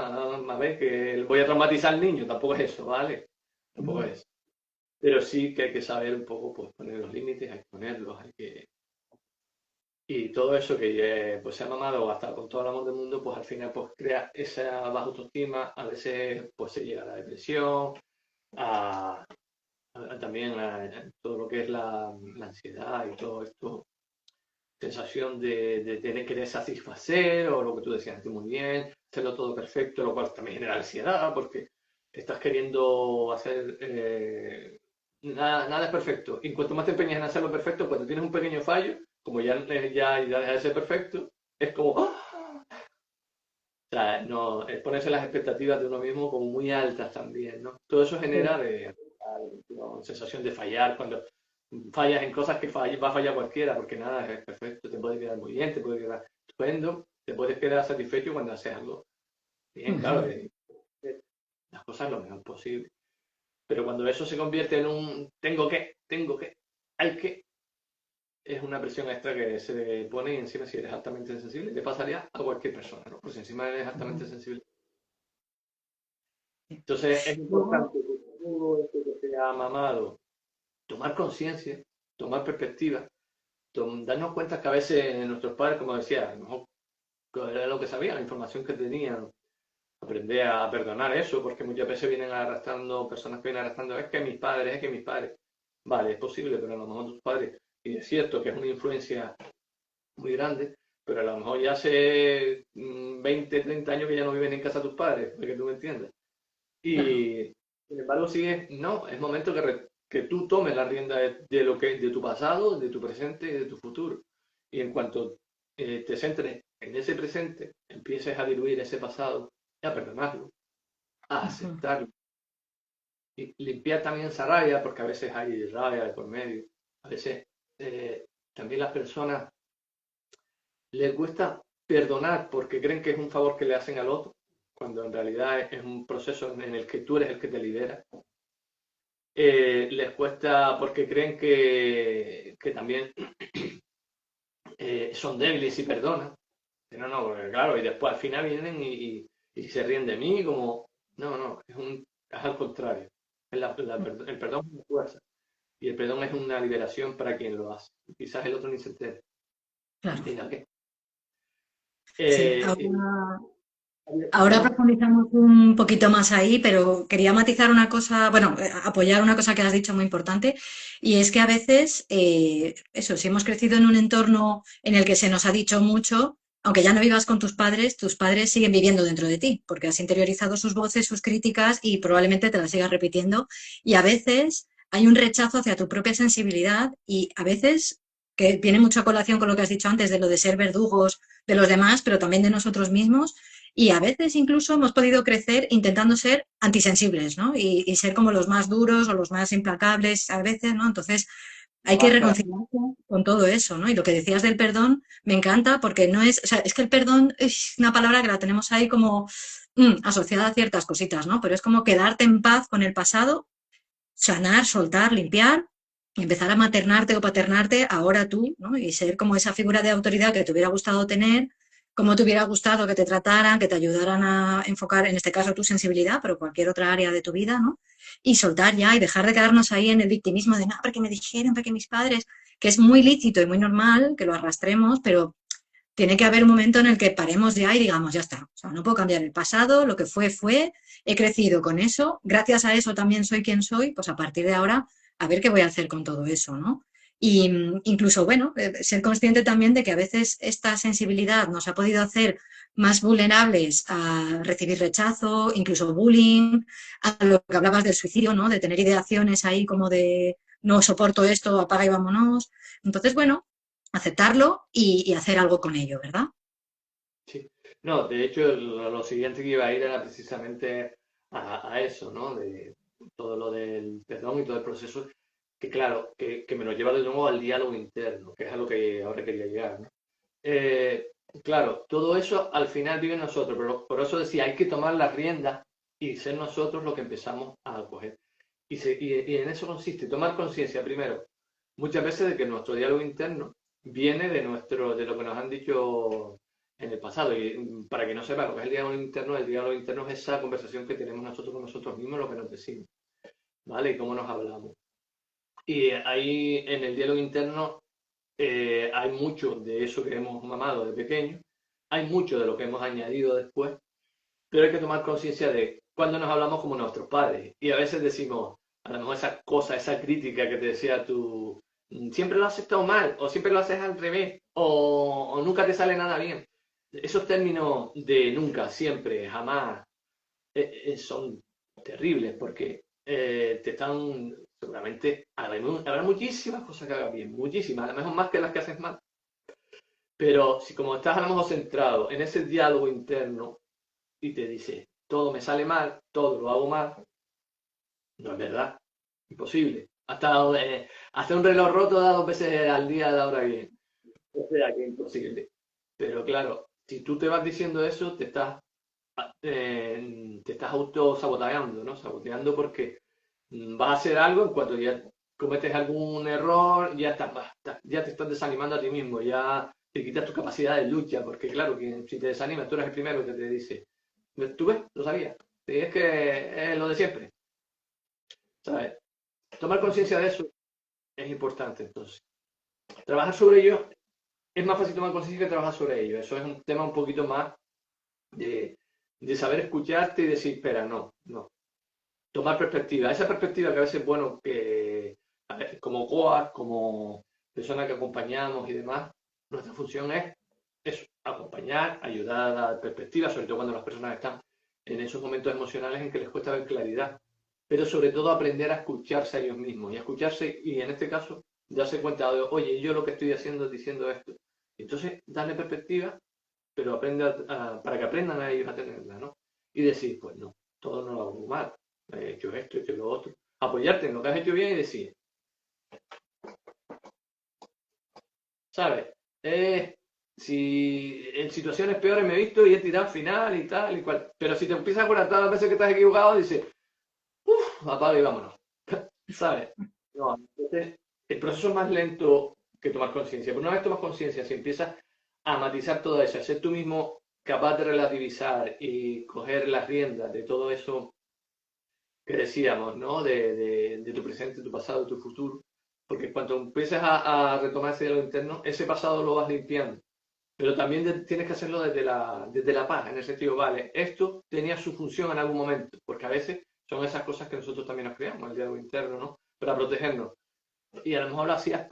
a ver, que voy a traumatizar al niño, tampoco es eso, ¿vale? Tampoco es eso. Pero sí que hay que saber un poco, pues, poner los límites, hay que ponerlos, hay que... Y todo eso que pues se ha mamado hasta con todo el amor del mundo, pues al final pues crea esa baja autoestima, a veces pues se llega a la depresión, a, también a todo lo que es la ansiedad y todo esto, sensación de tener querer satisfacer, o lo que tú decías antes muy bien, hacerlo todo perfecto, lo cual también genera ansiedad porque estás queriendo hacer... nada es perfecto. Y cuanto más te empeñas en hacerlo perfecto, cuando tienes un pequeño fallo, como ya deja de ser perfecto, es como, ¡ah! O sea, no, es ponerse las expectativas de uno mismo como muy altas también, ¿no? Todo eso genera ¿no? Sensación de fallar, cuando fallas en cosas que va a fallar cualquiera, porque nada es perfecto, te puede quedar muy bien, te puede quedar estupendo, te puedes quedar satisfecho cuando haces algo bien, claro, Ujú. las cosas lo mejor posible. Pero cuando eso se convierte en un tengo que, hay que, es una presión extra que se le pone y encima si eres altamente sensible, te pasaría a cualquier persona, ¿no? Pues si encima eres altamente Ujú. sensible. Sí. Entonces es Luego, importante que todo esto que se ha mamado, tomar conciencia, tomar perspectiva, darnos cuenta que a veces nuestros padres, como decía, a lo mejor era lo que sabían, la información que tenían, aprender a perdonar eso, porque muchas veces vienen arrastrando, personas que vienen arrastrando, es que mis padres. Vale, es posible, pero a lo mejor tus padres, y es cierto que es una influencia muy grande, pero a lo mejor ya hace 20, 30 años que ya no viven en casa de tus padres, para que tú me entiendas. claro. Y sin embargo, sigue, no, es momento que tú tomes la rienda de tu pasado, de tu presente y de tu futuro. Y en cuanto te centres en ese presente, empieces a diluir ese pasado y a perdonarlo, a Ujú. aceptarlo. Y limpiar también esa rabia, porque a veces hay rabia de por medio. A veces también las personas les cuesta perdonar porque creen que es un favor que le hacen al otro, cuando en realidad es un proceso en el que tú eres el que te libera. Les cuesta porque creen que también son débiles y perdonan. No, no, porque claro, y después al final vienen y se ríen de mí como, no, no, es al contrario. El perdón es una fuerza y el perdón es una liberación para quien lo hace. Quizás el otro ni se entere. Claro. Mira que. Sí, Eh, eh, ahora perdón. profundizamos un poquito más ahí, pero quería matizar una cosa, bueno, apoyar una cosa que has dicho muy importante, y es que a veces, eso, si hemos crecido en un entorno en el que se nos ha dicho mucho, aunque ya no vivas con tus padres siguen viviendo dentro de ti, porque has interiorizado sus voces, sus críticas y probablemente te las sigas repitiendo, y a veces hay un rechazo hacia tu propia sensibilidad y a veces, que viene mucho a colación con lo que has dicho antes de lo de ser verdugos de los demás, pero también de nosotros mismos, y a veces incluso hemos podido crecer intentando ser antisensibles, ¿no? Y ser como los más duros o los más implacables a veces, ¿no? Entonces hay que Máscara. reconciliarse con todo eso, ¿no? Y lo que decías del perdón me encanta porque no es, o sea, es que el perdón es una palabra que la tenemos ahí como asociada a ciertas cositas, ¿no? Pero es como quedarte en paz con el pasado, sanar, soltar, limpiar y empezar a maternarte o paternarte ahora tú, ¿no? Y ser como esa figura de autoridad que te hubiera gustado tener, como te hubiera gustado que te trataran, que te ayudaran a enfocar, en este caso, tu sensibilidad, pero cualquier otra área de tu vida, ¿no? Y soltar ya y dejar de quedarnos ahí en el victimismo de, no, porque me dijeron, porque mis padres, que es muy lícito y muy normal que lo arrastremos, pero tiene que haber un momento en el que paremos ya y digamos, ya está. O sea, no puedo cambiar el pasado, lo que fue, fue, he crecido con eso, gracias a eso también soy quien soy, pues a partir de ahora, a ver qué voy a hacer con todo eso, ¿no? Y incluso, bueno, ser consciente también de que a veces esta sensibilidad nos ha podido hacer más vulnerables a recibir rechazo, incluso bullying, a lo que hablabas del suicidio, ¿no? De tener ideaciones ahí como de no soporto esto, apaga y vámonos. Entonces, bueno, aceptarlo y hacer algo con ello, ¿verdad? Sí. No, de hecho, lo siguiente que iba a ir era precisamente a eso, ¿no? De todo lo del perdón y todo el proceso, que claro, que me lo lleva de nuevo al diálogo interno, que es a lo que ahora quería llegar, ¿no? Eh, claro, todo eso al final vive en nosotros, pero por eso decía, hay que tomar las riendas y ser nosotros los que empezamos a acoger. Y en eso consiste, tomar conciencia primero, muchas veces de que nuestro diálogo interno viene de lo que nos han dicho en el pasado. Y para que no sepa lo que es el diálogo interno es esa conversación que tenemos nosotros con nosotros mismos, lo que nos decimos, ¿vale? Y cómo nos hablamos. Y ahí en el diálogo interno hay mucho de eso que hemos mamado de pequeño, hay mucho de lo que hemos añadido después, pero hay que tomar conciencia de cuando nos hablamos como nuestros padres. Y a veces decimos, a lo mejor esa cosa, esa crítica que te decía tú, siempre lo has aceptado mal, o siempre lo haces al revés, o nunca te sale nada bien. Esos términos de nunca, siempre, jamás, son terribles porque te están, seguramente, habrá muchísimas cosas que hagas bien, muchísimas, a lo mejor más que las que haces mal, Pero si como estás a lo mejor centrado en ese diálogo interno y te dice, todo me sale mal, todo lo hago mal, no es verdad, imposible. Hasta hacer un reloj roto da 2 veces al día da hora bien. O sea que es imposible. Pero claro, si tú te vas diciendo eso, te estás autosaboteando, ¿no? Saboteando porque vas a hacer algo en cuanto ya cometes algún error, ya te estás desanimando a ti mismo, ya te quitas tu capacidad de lucha, porque claro, que si te desanimas, tú eres el primero que te dice, ¿tú ves? Lo sabía. Y es que es lo de siempre, ¿sabes? Tomar conciencia de eso es importante, entonces. Trabajar sobre ello, es más fácil tomar conciencia que trabajar sobre ello. Eso es un tema un poquito más de, de saber escucharte y decir, espera, no, no. Tomar perspectiva. Esa perspectiva que a veces, bueno, que a veces como coach, como persona que acompañamos y demás, nuestra función es eso, acompañar, ayudar a dar perspectiva, sobre todo cuando las personas están en esos momentos emocionales en que les cuesta ver claridad, pero sobre todo aprender a escucharse a ellos mismos y a escucharse y en este caso darse cuenta de, oye, yo lo que estoy haciendo es diciendo esto. Entonces, darle perspectiva, pero para que aprendan a ellos a tenerla, ¿no? Y decir, pues no, todo no lo hago mal, he hecho esto, he hecho lo otro. Apoyarte en lo que has hecho bien y decir, ¿sabes? Si en situaciones peores me he visto y he tirado al final y tal y cual. Pero si te empiezas a acordar todas las veces que estás equivocado, dices, uff, apaga y vámonos. ¿Sabes? No, entonces el proceso es más lento que tomar conciencia. Pero una vez tomas conciencia, si empiezas a matizar todo eso, a ser tú mismo capaz de relativizar y coger las riendas de todo eso que decíamos, ¿no? De tu presente, tu pasado, tu futuro. Porque cuando empiezas a retomar ese diálogo interno, ese pasado lo vas limpiando. Pero también tienes que hacerlo desde la paz, en el sentido, vale, esto tenía su función en algún momento, porque a veces son esas cosas que nosotros también nos creamos, el diálogo interno, ¿no? Para protegernos. Y a lo mejor lo hacías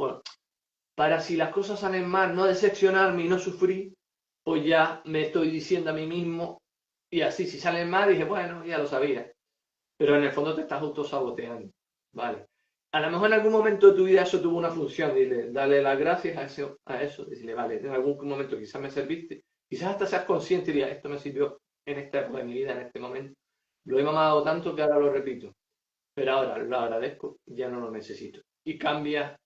para si las cosas salen mal, no decepcionarme y no sufrir, pues ya me estoy diciendo a mí mismo, y así, si salen mal, dije, bueno, ya lo sabía. Pero en el fondo te estás autosaboteando, ¿vale? A lo mejor en algún momento de tu vida eso tuvo una función, dale las gracias a eso, decirle, vale, en algún momento quizás me serviste, quizás hasta seas consciente y digas, esto me sirvió en esta época de mi vida, en este momento. Lo he mamado tanto que ahora lo repito, pero ahora lo agradezco, ya no lo necesito. Y cambia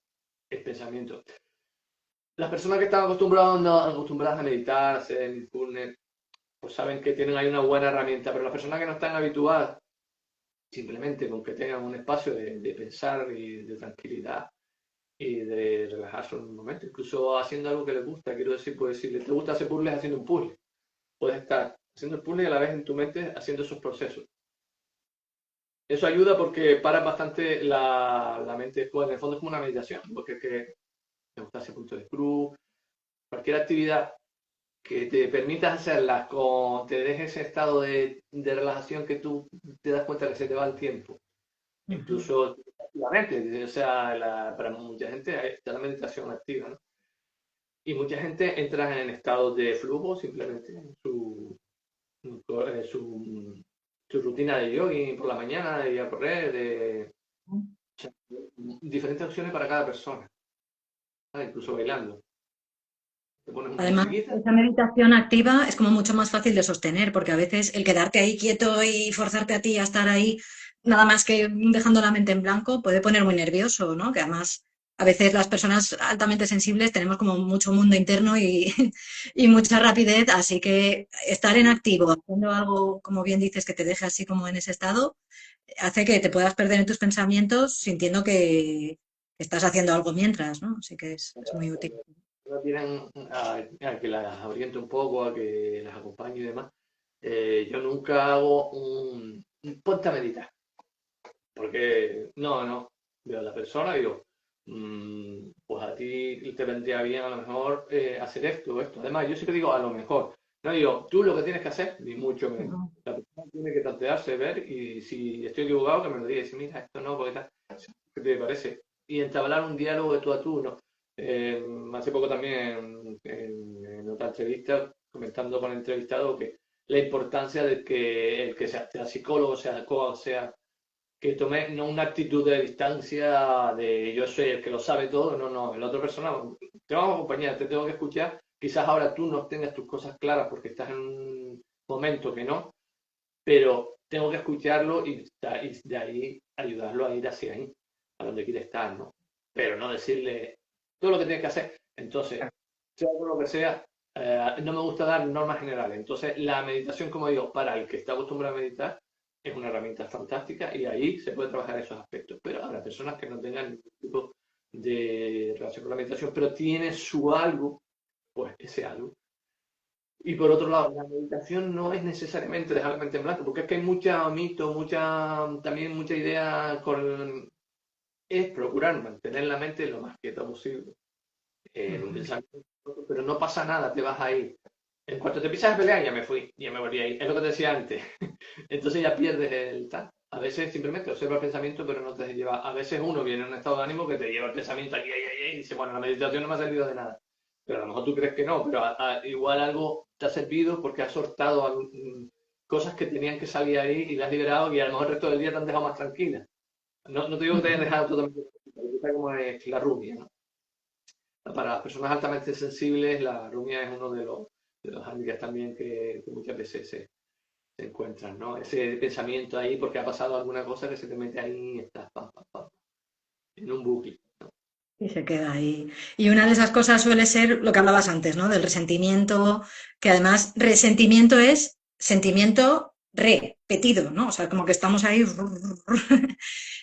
el pensamiento. Las personas que están acostumbradas a meditar, a hacer mindfulness, pues saben que tienen ahí una buena herramienta, pero las personas que no están habituadas, simplemente con que tengan un espacio de pensar y de tranquilidad y de relajarse un momento, incluso haciendo algo que les gusta, quiero decir, pues si te gusta hacer puzzles, haciendo un puzzle, puedes estar haciendo el puzzle y a la vez en tu mente haciendo esos procesos. Eso ayuda porque para bastante la mente, pues en el fondo es como una meditación, porque es que te gusta hacer punto de cruz, cualquier actividad que te permitas hacerlas te dejes ese estado de relajación que tú te das cuenta que se te va el tiempo. Ujú. Incluso activamente, o sea, para mucha gente está la meditación activa, ¿no? Y mucha gente entra en estados de flujo simplemente en su rutina de yoga por la mañana, de ir a correr, o sea, diferentes opciones para cada persona, ¿vale? Incluso bailando. Te pones una Además, musiquita. esa meditación activa es como mucho más fácil de sostener, porque a veces el quedarte ahí quieto y forzarte a ti a estar ahí, nada más que dejando la mente en blanco, puede poner muy nervioso, ¿no? Que además a veces las personas altamente sensibles tenemos como mucho mundo interno y, y mucha rapidez, así que estar en activo, haciendo algo, como bien dices, que te deje así como en ese estado, hace que te puedas perder en tus pensamientos sintiendo que estás haciendo algo mientras, ¿no? Así que es muy útil. No tienen a que las oriente un poco, a que las acompañe y demás. Yo nunca hago un ponte a meditar, porque no, veo a la persona y digo, pues a ti te vendría bien a lo mejor hacer esto o esto. Además, yo siempre digo a lo mejor, no digo tú lo que tienes que hacer, ni mucho menos. La persona tiene que tantearse, ver y si estoy equivocado que me lo diga y decir, mira, esto no, porque tal, ¿qué te parece? Y entablar un diálogo de tú a tú, ¿no? Hace poco también en otra entrevista, comentando con el entrevistado que la importancia de que el que sea psicólogo, sea coach, sea que tome no una actitud de distancia de yo soy el que lo sabe todo, no, no, la otra persona te vamos a acompañar, te tengo que escuchar, quizás ahora tú no tengas tus cosas claras porque estás en un momento que no, pero tengo que escucharlo y de ahí ayudarlo a ir hacia ahí, a donde quiere estar, ¿no? Pero no decirle todo lo que tiene que hacer. Entonces, sea por lo que sea, no me gusta dar normas generales. Entonces, la meditación, como digo, para el que está acostumbrado a meditar, es una herramienta fantástica y ahí se puede trabajar esos aspectos. Pero habrá personas que no tengan ningún tipo de relación con la meditación, pero tiene su algo, pues ese algo. Y por otro lado, la meditación no es necesariamente dejar la mente en blanco, porque es que hay mucha mito, también mucha idea es procurar mantener la mente lo más quieta posible, en un pensamiento, pero no pasa nada, te vas a ir. En cuanto te empiezas a pelear, ya me fui, ya me volví a ir. Es lo que te decía antes. Entonces ya pierdes el tal. A veces simplemente observa el pensamiento, pero no te lleva. A veces uno viene en un estado de ánimo que te lleva el pensamiento aquí, y dice, bueno, la meditación no me ha servido de nada. Pero a lo mejor tú crees que no, pero igual algo te ha servido porque has soltado cosas que tenían que salir ahí y las has liberado y a lo mejor el resto del día te han dejado más tranquila. No te digo que te hayan dejado totalmente tranquila, como es la rubia, ¿no? Para las personas altamente sensibles, la rumia es uno de los hándicaps también que muchas veces se encuentran, ¿no? Ese pensamiento ahí porque ha pasado alguna cosa que se te mete ahí y estás en un bucle. Y se queda ahí. Y una de esas cosas suele ser lo que hablabas antes, ¿no? Del resentimiento, que además resentimiento es sentimiento repetido, ¿no? O sea, como que estamos ahí.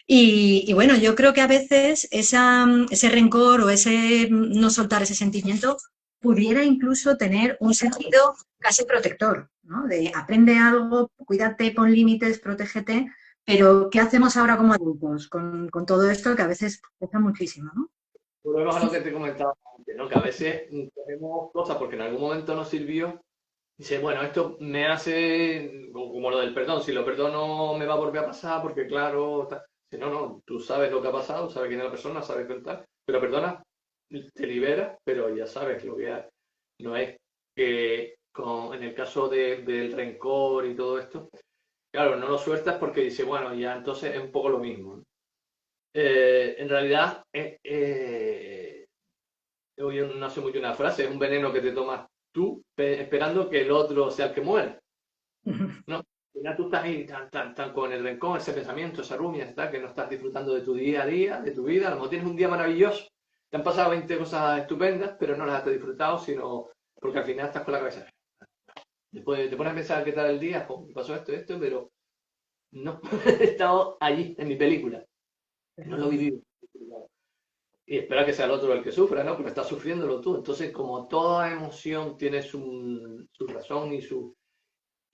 Y bueno, yo creo que a veces ese rencor o ese no soltar ese sentimiento pudiera incluso tener un sentido casi protector, ¿no? De aprende algo, cuídate, pon límites, protégete, pero ¿qué hacemos ahora como adultos con todo esto que a veces pesa muchísimo, ¿no? Volvemos a lo que te comentaba antes, ¿no? Que a veces tenemos cosas porque en algún momento nos sirvió. Dice, bueno, esto me hace, como lo del perdón, si lo perdono me va a volver a pasar porque claro, si no, no, tú sabes lo que ha pasado, sabes quién es la persona, sabes contar, pero perdona, te libera, pero ya sabes lo que hay. No es que en el caso del rencor y todo esto, claro, no lo sueltas porque dice, bueno, ya entonces es un poco lo mismo, ¿no? En realidad, hoy no sé mucho una frase, es un veneno que te tomas tú esperando que el otro sea el que muera. No, al final tú estás ahí tan con el rencor, ese pensamiento, esa rumia, está, que no estás disfrutando de tu día a día, de tu vida. A lo mejor tienes un día maravilloso, te han pasado 20 cosas estupendas, pero no las has disfrutado, sino porque al final estás con la cabeza. Después te pones a pensar qué tal el día, oh, me pasó esto, pero no, he estado allí en mi película, no lo he vivido. Y espera que sea el otro el que sufra, ¿no? Pero estás sufriéndolo tú. Entonces, como toda emoción tiene su razón y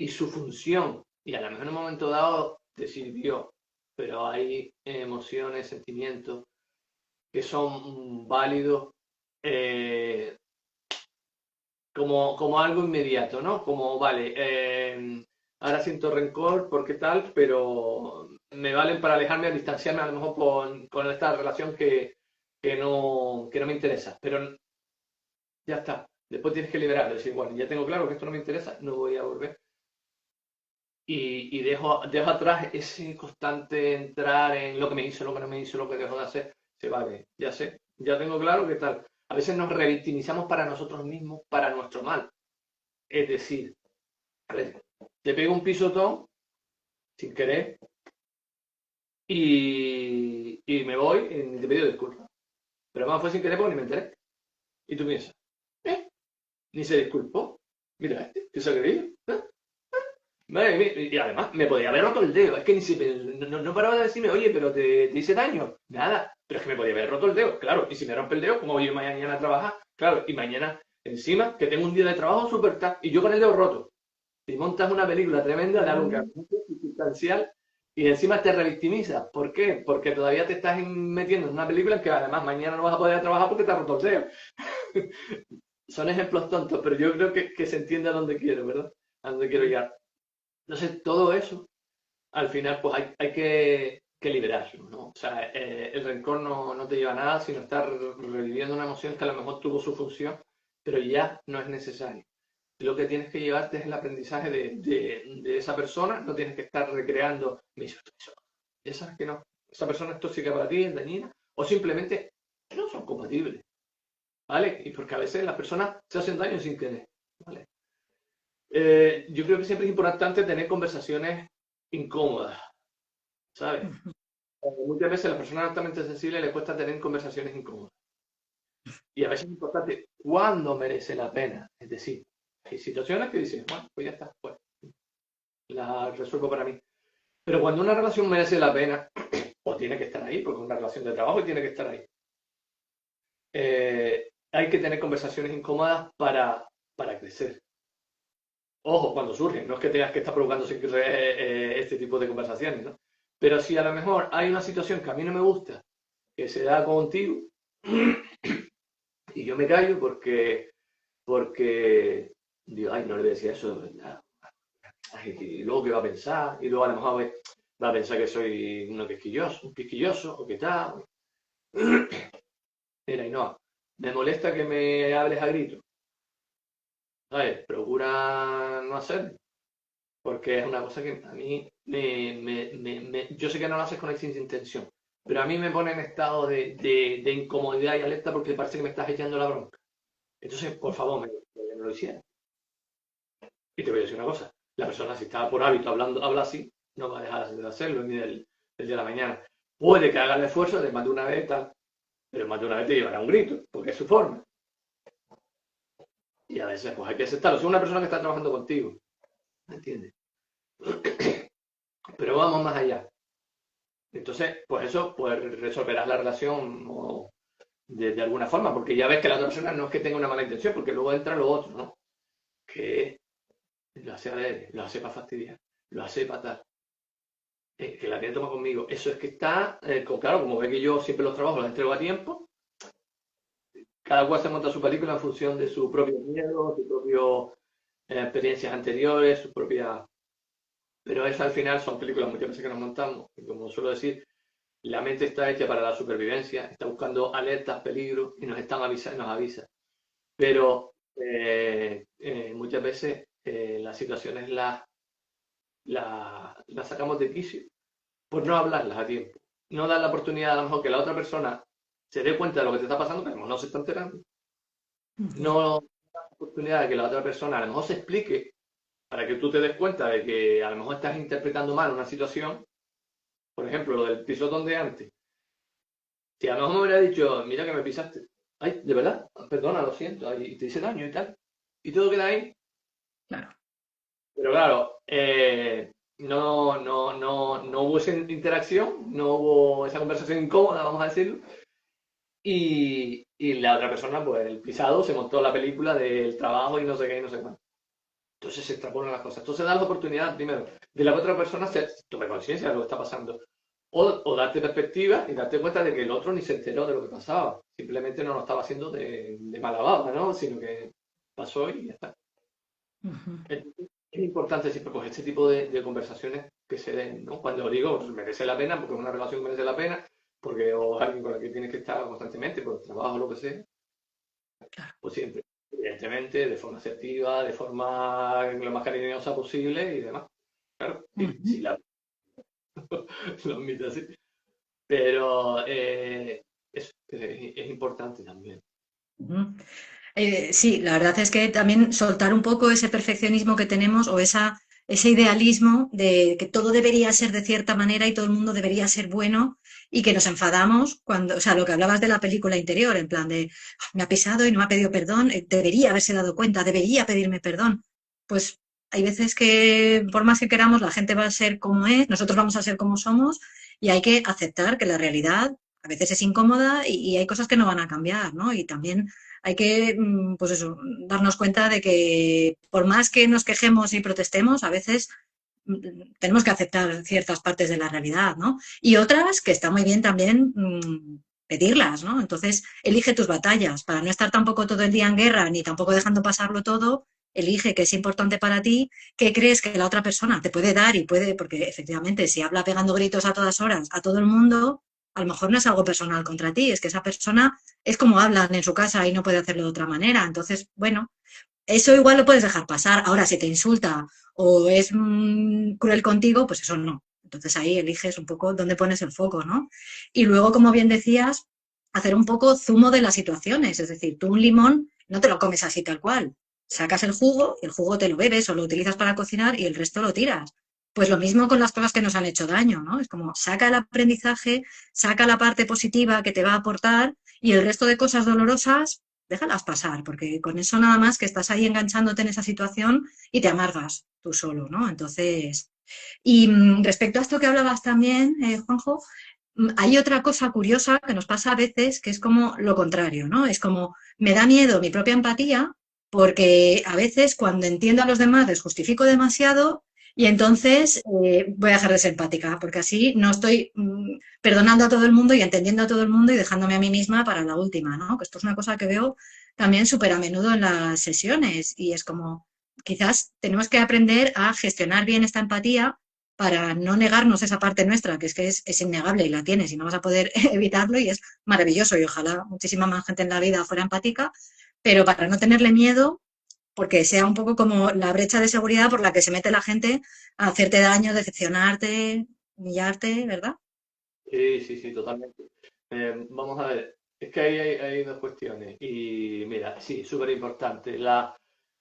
su función, y a lo mejor en un momento dado te sirvió, pero hay emociones, sentimientos que son válidos eh, como algo inmediato, ¿no? Como, vale, ahora siento rencor porque tal, pero me valen para alejarme, a distanciarme a lo mejor con esta relación que no me interesa, pero ya está. Después tienes que liberarlo, decir, bueno, ya tengo claro que esto no me interesa, no voy a volver y dejo atrás ese constante entrar en lo que me hizo, lo que no me hizo, lo que dejo de hacer. Se vale, ya sé, ya tengo claro qué tal. A veces nos revictimizamos para nosotros mismos, para nuestro mal. Es decir, a ver, te pego un pisotón sin querer y me voy y te pido disculpas. Pero más fue sin querer porque ni me enteré. Y tú piensas, ¿eh? Ni se disculpó. Mira que se ha creído. Vale, y además me podía haber roto el dedo, es que ni si no paraba de decirme, oye, pero te hice daño, nada, pero es que me podía haber roto el dedo, claro, y si me rompe el dedo, como voy yo mañana a trabajar, claro, y mañana encima que tengo un día de trabajo súper tal, y yo con el dedo roto, y montas una película tremenda de algo que es sustancial y encima te revictimizas, ¿por qué? Porque todavía te estás metiendo en una película en que además mañana no vas a poder trabajar porque te has roto el dedo. Son ejemplos tontos, pero yo creo que se entiende a dónde quiero, ¿verdad? A dónde quiero llegar. Entonces, todo eso, al final, pues hay que liberarlo, ¿no? O sea, el rencor no te lleva a nada, sino estar reviviendo una emoción que a lo mejor tuvo su función, pero ya no es necesario. Lo que tienes que llevarte es el aprendizaje de esa persona, no tienes que estar recreando, me hizo eso. Ya sabes que no. Esa persona es tóxica para ti, es dañina, o simplemente no son compatibles. ¿vale? Y porque a veces las personas se hacen daño sin querer, ¿vale? Yo creo que siempre es importante tener conversaciones incómodas, ¿sabes? Muchas veces a las personas altamente sensibles les cuesta tener conversaciones incómodas. Y a veces es importante cuándo merece la pena. Es decir, hay situaciones que dices, bueno, pues ya está, pues la resuelvo para mí. Pero cuando una relación merece la pena, o tiene que estar ahí, porque es una relación de trabajo y tiene que estar ahí, hay que tener conversaciones incómodas para crecer. Ojo, cuando surgen, no es que tengas que estar provocando siempre este tipo de conversaciones, ¿no? Pero si a lo mejor hay una situación que a mí no me gusta, que se da contigo, y yo me callo porque digo, ay, no le voy a decir eso, ¿verdad? Ay, y luego qué va a pensar, y luego a lo mejor va a pensar que soy un quisquilloso, o qué tal. Mira, y no, me molesta que me hables a grito, ¿sabes? Procura no hacerlo, porque es una cosa que a mí yo sé que no lo haces con esa intención, pero a mí me pone en estado de incomodidad y alerta porque parece que me estás echando la bronca. Entonces, por favor, me lo hicieras. Y te voy a decir una cosa, la persona si está por hábito habla así, no va a dejar de hacerlo ni del día de la mañana. Puede que haga el esfuerzo de más de una vez, tal, pero más de una vez te llevará un grito, porque es su forma. Y a veces pues hay que aceptarlo. Es una persona que está trabajando contigo, ¿me entiendes? Pero vamos más allá. Entonces, pues eso, pues resolverás la relación de alguna forma, porque ya ves que la otra persona no es que tenga una mala intención, porque luego entra lo otro, ¿no? Que lo hace adrede, lo hace para fastidiar, lo hace para tal. Que la tiene toma conmigo. Eso es que está, claro, como ve que yo siempre los trabajos los entrego a tiempo, cada cual se monta su película en función de su propio miedo, sus propias experiencias anteriores, su propia. Pero eso al final son películas muchas veces que nos montamos, y como suelo decir, la mente está hecha para la supervivencia, está buscando alertas, peligros, y nos están avisando, nos avisa. Pero muchas veces las situaciones las sacamos de quicio por no hablarlas a tiempo. No dar la oportunidad a lo mejor que la otra persona se dé cuenta de lo que te está pasando, que a lo mejor no se está enterando. No dar la oportunidad de que la otra persona a lo mejor se explique para que tú te des cuenta de que a lo mejor estás interpretando mal una situación. Por ejemplo, lo del pisotón de antes. Si a lo mejor me hubiera dicho, mira que me pisaste. Ay, de verdad, perdona, lo siento, ay, y te hice daño y tal. Y todo queda ahí. Claro. Pero claro, no hubo esa interacción, no hubo esa conversación incómoda, vamos a decirlo. Y la otra persona, pues el pisado, se montó la película del trabajo y no sé qué y no sé cuánto. Entonces se extrapolan las cosas. Entonces da la oportunidad, primero, de la otra persona tome conciencia de lo que está pasando. O darte perspectiva y darte cuenta de que el otro ni se enteró de lo que pasaba. Simplemente no lo estaba haciendo de mala baba, ¿no? Sino que pasó y ya está. Entonces, es importante siempre pues, este tipo de conversaciones que se den, ¿no? Cuando digo, pues, merece la pena, porque es una relación que merece la pena, porque o alguien con la que tienes que estar constantemente, por el trabajo o lo que sea, pues siempre, evidentemente, de forma asertiva, de forma lo más cariñosa posible y demás. Claro, si la lo admite así. Pero es importante también. Sí, la verdad es que también soltar un poco ese perfeccionismo que tenemos o ese idealismo de que todo debería ser de cierta manera y todo el mundo debería ser bueno y que nos enfadamos cuando, o sea, lo que hablabas de la película interior, en plan de me ha pisado y no me ha pedido perdón, debería haberse dado cuenta, debería pedirme perdón. Pues hay veces que por más que queramos la gente va a ser como es, nosotros vamos a ser como somos y hay que aceptar que la realidad a veces es incómoda y hay cosas que no van a cambiar, ¿no? Y también hay que, pues eso, darnos cuenta de que por más que nos quejemos y protestemos, a veces tenemos que aceptar ciertas partes de la realidad, ¿no? Y otras que está muy bien también pedirlas, ¿no? Entonces, elige tus batallas para no estar tampoco todo el día en guerra ni tampoco dejando pasarlo todo. Elige qué es importante para ti, qué crees que la otra persona te puede dar y puede, porque efectivamente, si habla pegando gritos a todas horas a todo el mundo, a lo mejor no es algo personal contra ti, es que esa persona es como hablan en su casa y no puede hacerlo de otra manera. Entonces, bueno, eso igual lo puedes dejar pasar. Ahora, si te insulta o es cruel contigo, pues eso no. Entonces ahí eliges un poco dónde pones el foco, ¿no? Y luego, como bien decías, hacer un poco zumo de las situaciones. Es decir, tú un limón no te lo comes así tal cual. Sacas el jugo, y el jugo te lo bebes o lo utilizas para cocinar y el resto lo tiras. Pues lo mismo con las cosas que nos han hecho daño, ¿no? Es como saca el aprendizaje, saca la parte positiva que te va a aportar y el resto de cosas dolorosas, déjalas pasar, porque con eso nada más que estás ahí enganchándote en esa situación y te amargas tú solo, ¿no? Entonces, y respecto a esto que hablabas también, Juanjo, hay otra cosa curiosa que nos pasa a veces que es como lo contrario, ¿no? Es como me da miedo mi propia empatía porque a veces cuando entiendo a los demás les justifico demasiado y entonces voy a dejar de ser empática porque así no estoy perdonando a todo el mundo y entendiendo a todo el mundo y dejándome a mí misma para la última, ¿no? Que esto es una cosa que veo también súper a menudo en las sesiones y es como quizás tenemos que aprender a gestionar bien esta empatía para no negarnos esa parte nuestra, que es innegable y la tienes y no vas a poder evitarlo y es maravilloso y ojalá muchísima más gente en la vida fuera empática, pero para no tenerle miedo, porque sea un poco como la brecha de seguridad por la que se mete la gente a hacerte daño, decepcionarte, humillarte, ¿verdad? Sí, sí, sí, totalmente. Vamos a ver, es que hay dos cuestiones. Y mira, sí, súper importante. La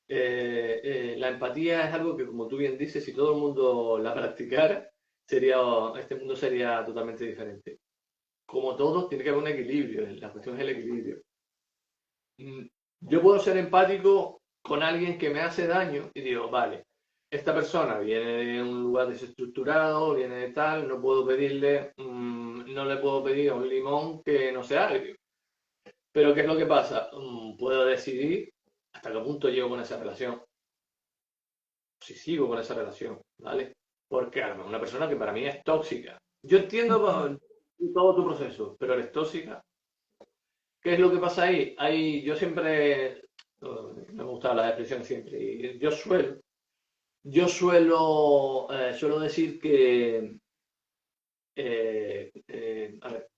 empatía es algo que, como tú bien dices, si todo el mundo la practicara, este mundo sería totalmente diferente. Como todos, tiene que haber un equilibrio. La cuestión es el equilibrio. Mm, Yo puedo ser empático con alguien que me hace daño y digo, vale, esta persona viene de un lugar desestructurado, viene de tal, no puedo pedirle, no le puedo pedir a un limón que no sea agrio. Pero ¿qué es lo que pasa? Puedo decidir hasta qué punto llego con esa relación, si sigo con esa relación, ¿vale? Porque a lo mejor una persona que para mí es tóxica. Yo entiendo todo tu proceso, pero eres tóxica. ¿Qué es lo que pasa ahí? Yo siempre, me gustan las expresiones siempre, y suelo decir que, a ver,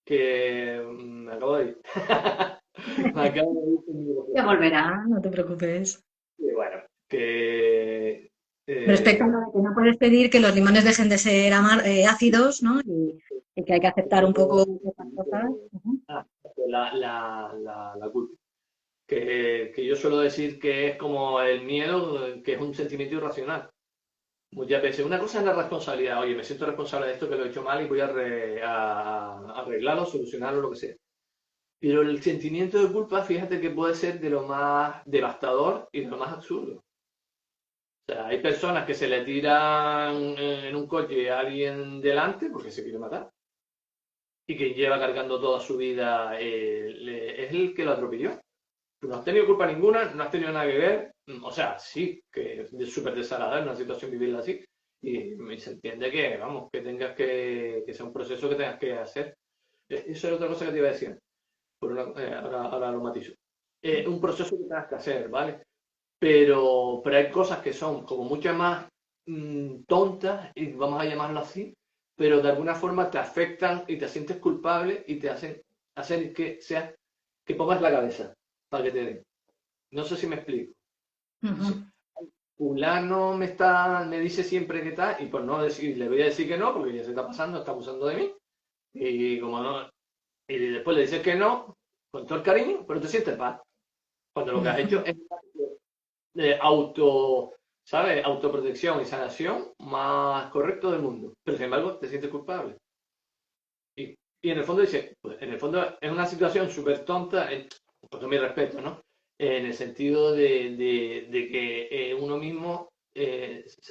que me acabo de ir. Me acabo de ir con mi Ya velocidad. volverá, no te preocupes. Y bueno, que Respecto a eh, lo de que no puedes pedir que los limones dejen de ser ácidos, ¿no? Y que hay que aceptar un poco estas cosas. Ujú. ah, la culpa. Que yo suelo decir que es como el miedo, que es un sentimiento irracional. Muchas veces, una cosa es la responsabilidad, oye, me siento responsable de esto que lo he hecho mal y voy a arreglarlo, solucionarlo, lo que sea. Pero el sentimiento de culpa, fíjate que puede ser de lo más devastador y de lo más absurdo. O sea, hay personas que se le tiran en un coche a alguien delante porque se quiere matar y que lleva cargando toda su vida, es el que lo atropelló. Tú no has tenido culpa ninguna, no has tenido nada que ver. O sea, sí, que es súper desagradable una situación vivirla así. Y se entiende que, vamos, que tengas que sea un proceso que tengas que hacer. Eso es otra cosa que te iba a decir. Ahora lo matizo. Un proceso que tengas que hacer, ¿vale? Pero hay cosas que son como mucho más tontas, y vamos a llamarlo así, pero de alguna forma te afectan y te sientes culpable y te hacen que pongas la cabeza para que te den. No sé si me explico. Ujú. Si fulano me dice siempre que tal, y por no decir, le voy a decir que no, porque ya se está pasando, está abusando de mí, y como no, y después le dices que no, con todo el cariño, pero te sientes paz. Cuando lo que has hecho es de ¿sabes? Autoprotección y sanación más correcto del mundo. Pero sin embargo, te sientes culpable. Y en el fondo dice, pues en el fondo es una situación súper tonta, con todo mi respeto, ¿no? En el sentido de que uno mismo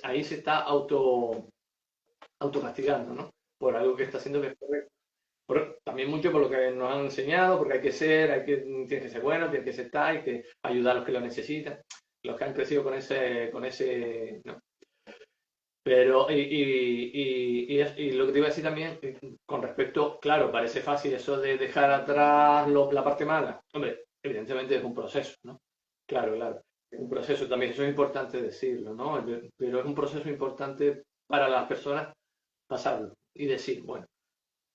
ahí se está autocastigando, ¿no? Por algo que está haciendo que es correcto. También mucho por lo que nos han enseñado, porque tienes que ser bueno, tienes que ser tal, hay que ayudar a los que lo necesitan, los que han crecido con ese, ¿no? Pero, y lo que te iba a decir también, con respecto, claro, parece fácil eso de dejar atrás la parte mala. Hombre, evidentemente es un proceso, ¿no? Claro, claro. Es un proceso también, eso es importante decirlo, ¿no? Pero es un proceso importante para las personas pasarlo y decir, bueno,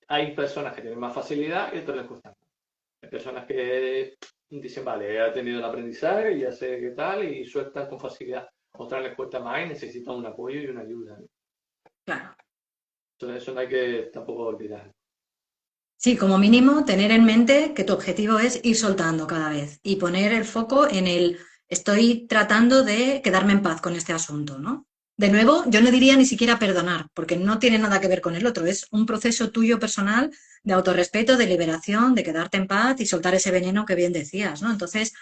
hay personas que tienen más facilidad y otras les cuesta más. Hay personas que dicen, vale, he tenido el aprendizaje, ya sé qué tal, y sueltan con facilidad. Otras les cuesta más y necesitan un apoyo y una ayuda, ¿no? Claro. Eso no hay que tampoco olvidar. Sí, como mínimo tener en mente que tu objetivo es ir soltando cada vez y poner el foco en el estoy tratando de quedarme en paz con este asunto, ¿no? De nuevo, yo no diría ni siquiera perdonar, porque no tiene nada que ver con el otro, es un proceso tuyo personal de autorrespeto, de liberación, de quedarte en paz y soltar ese veneno que bien decías, ¿no? Entonces,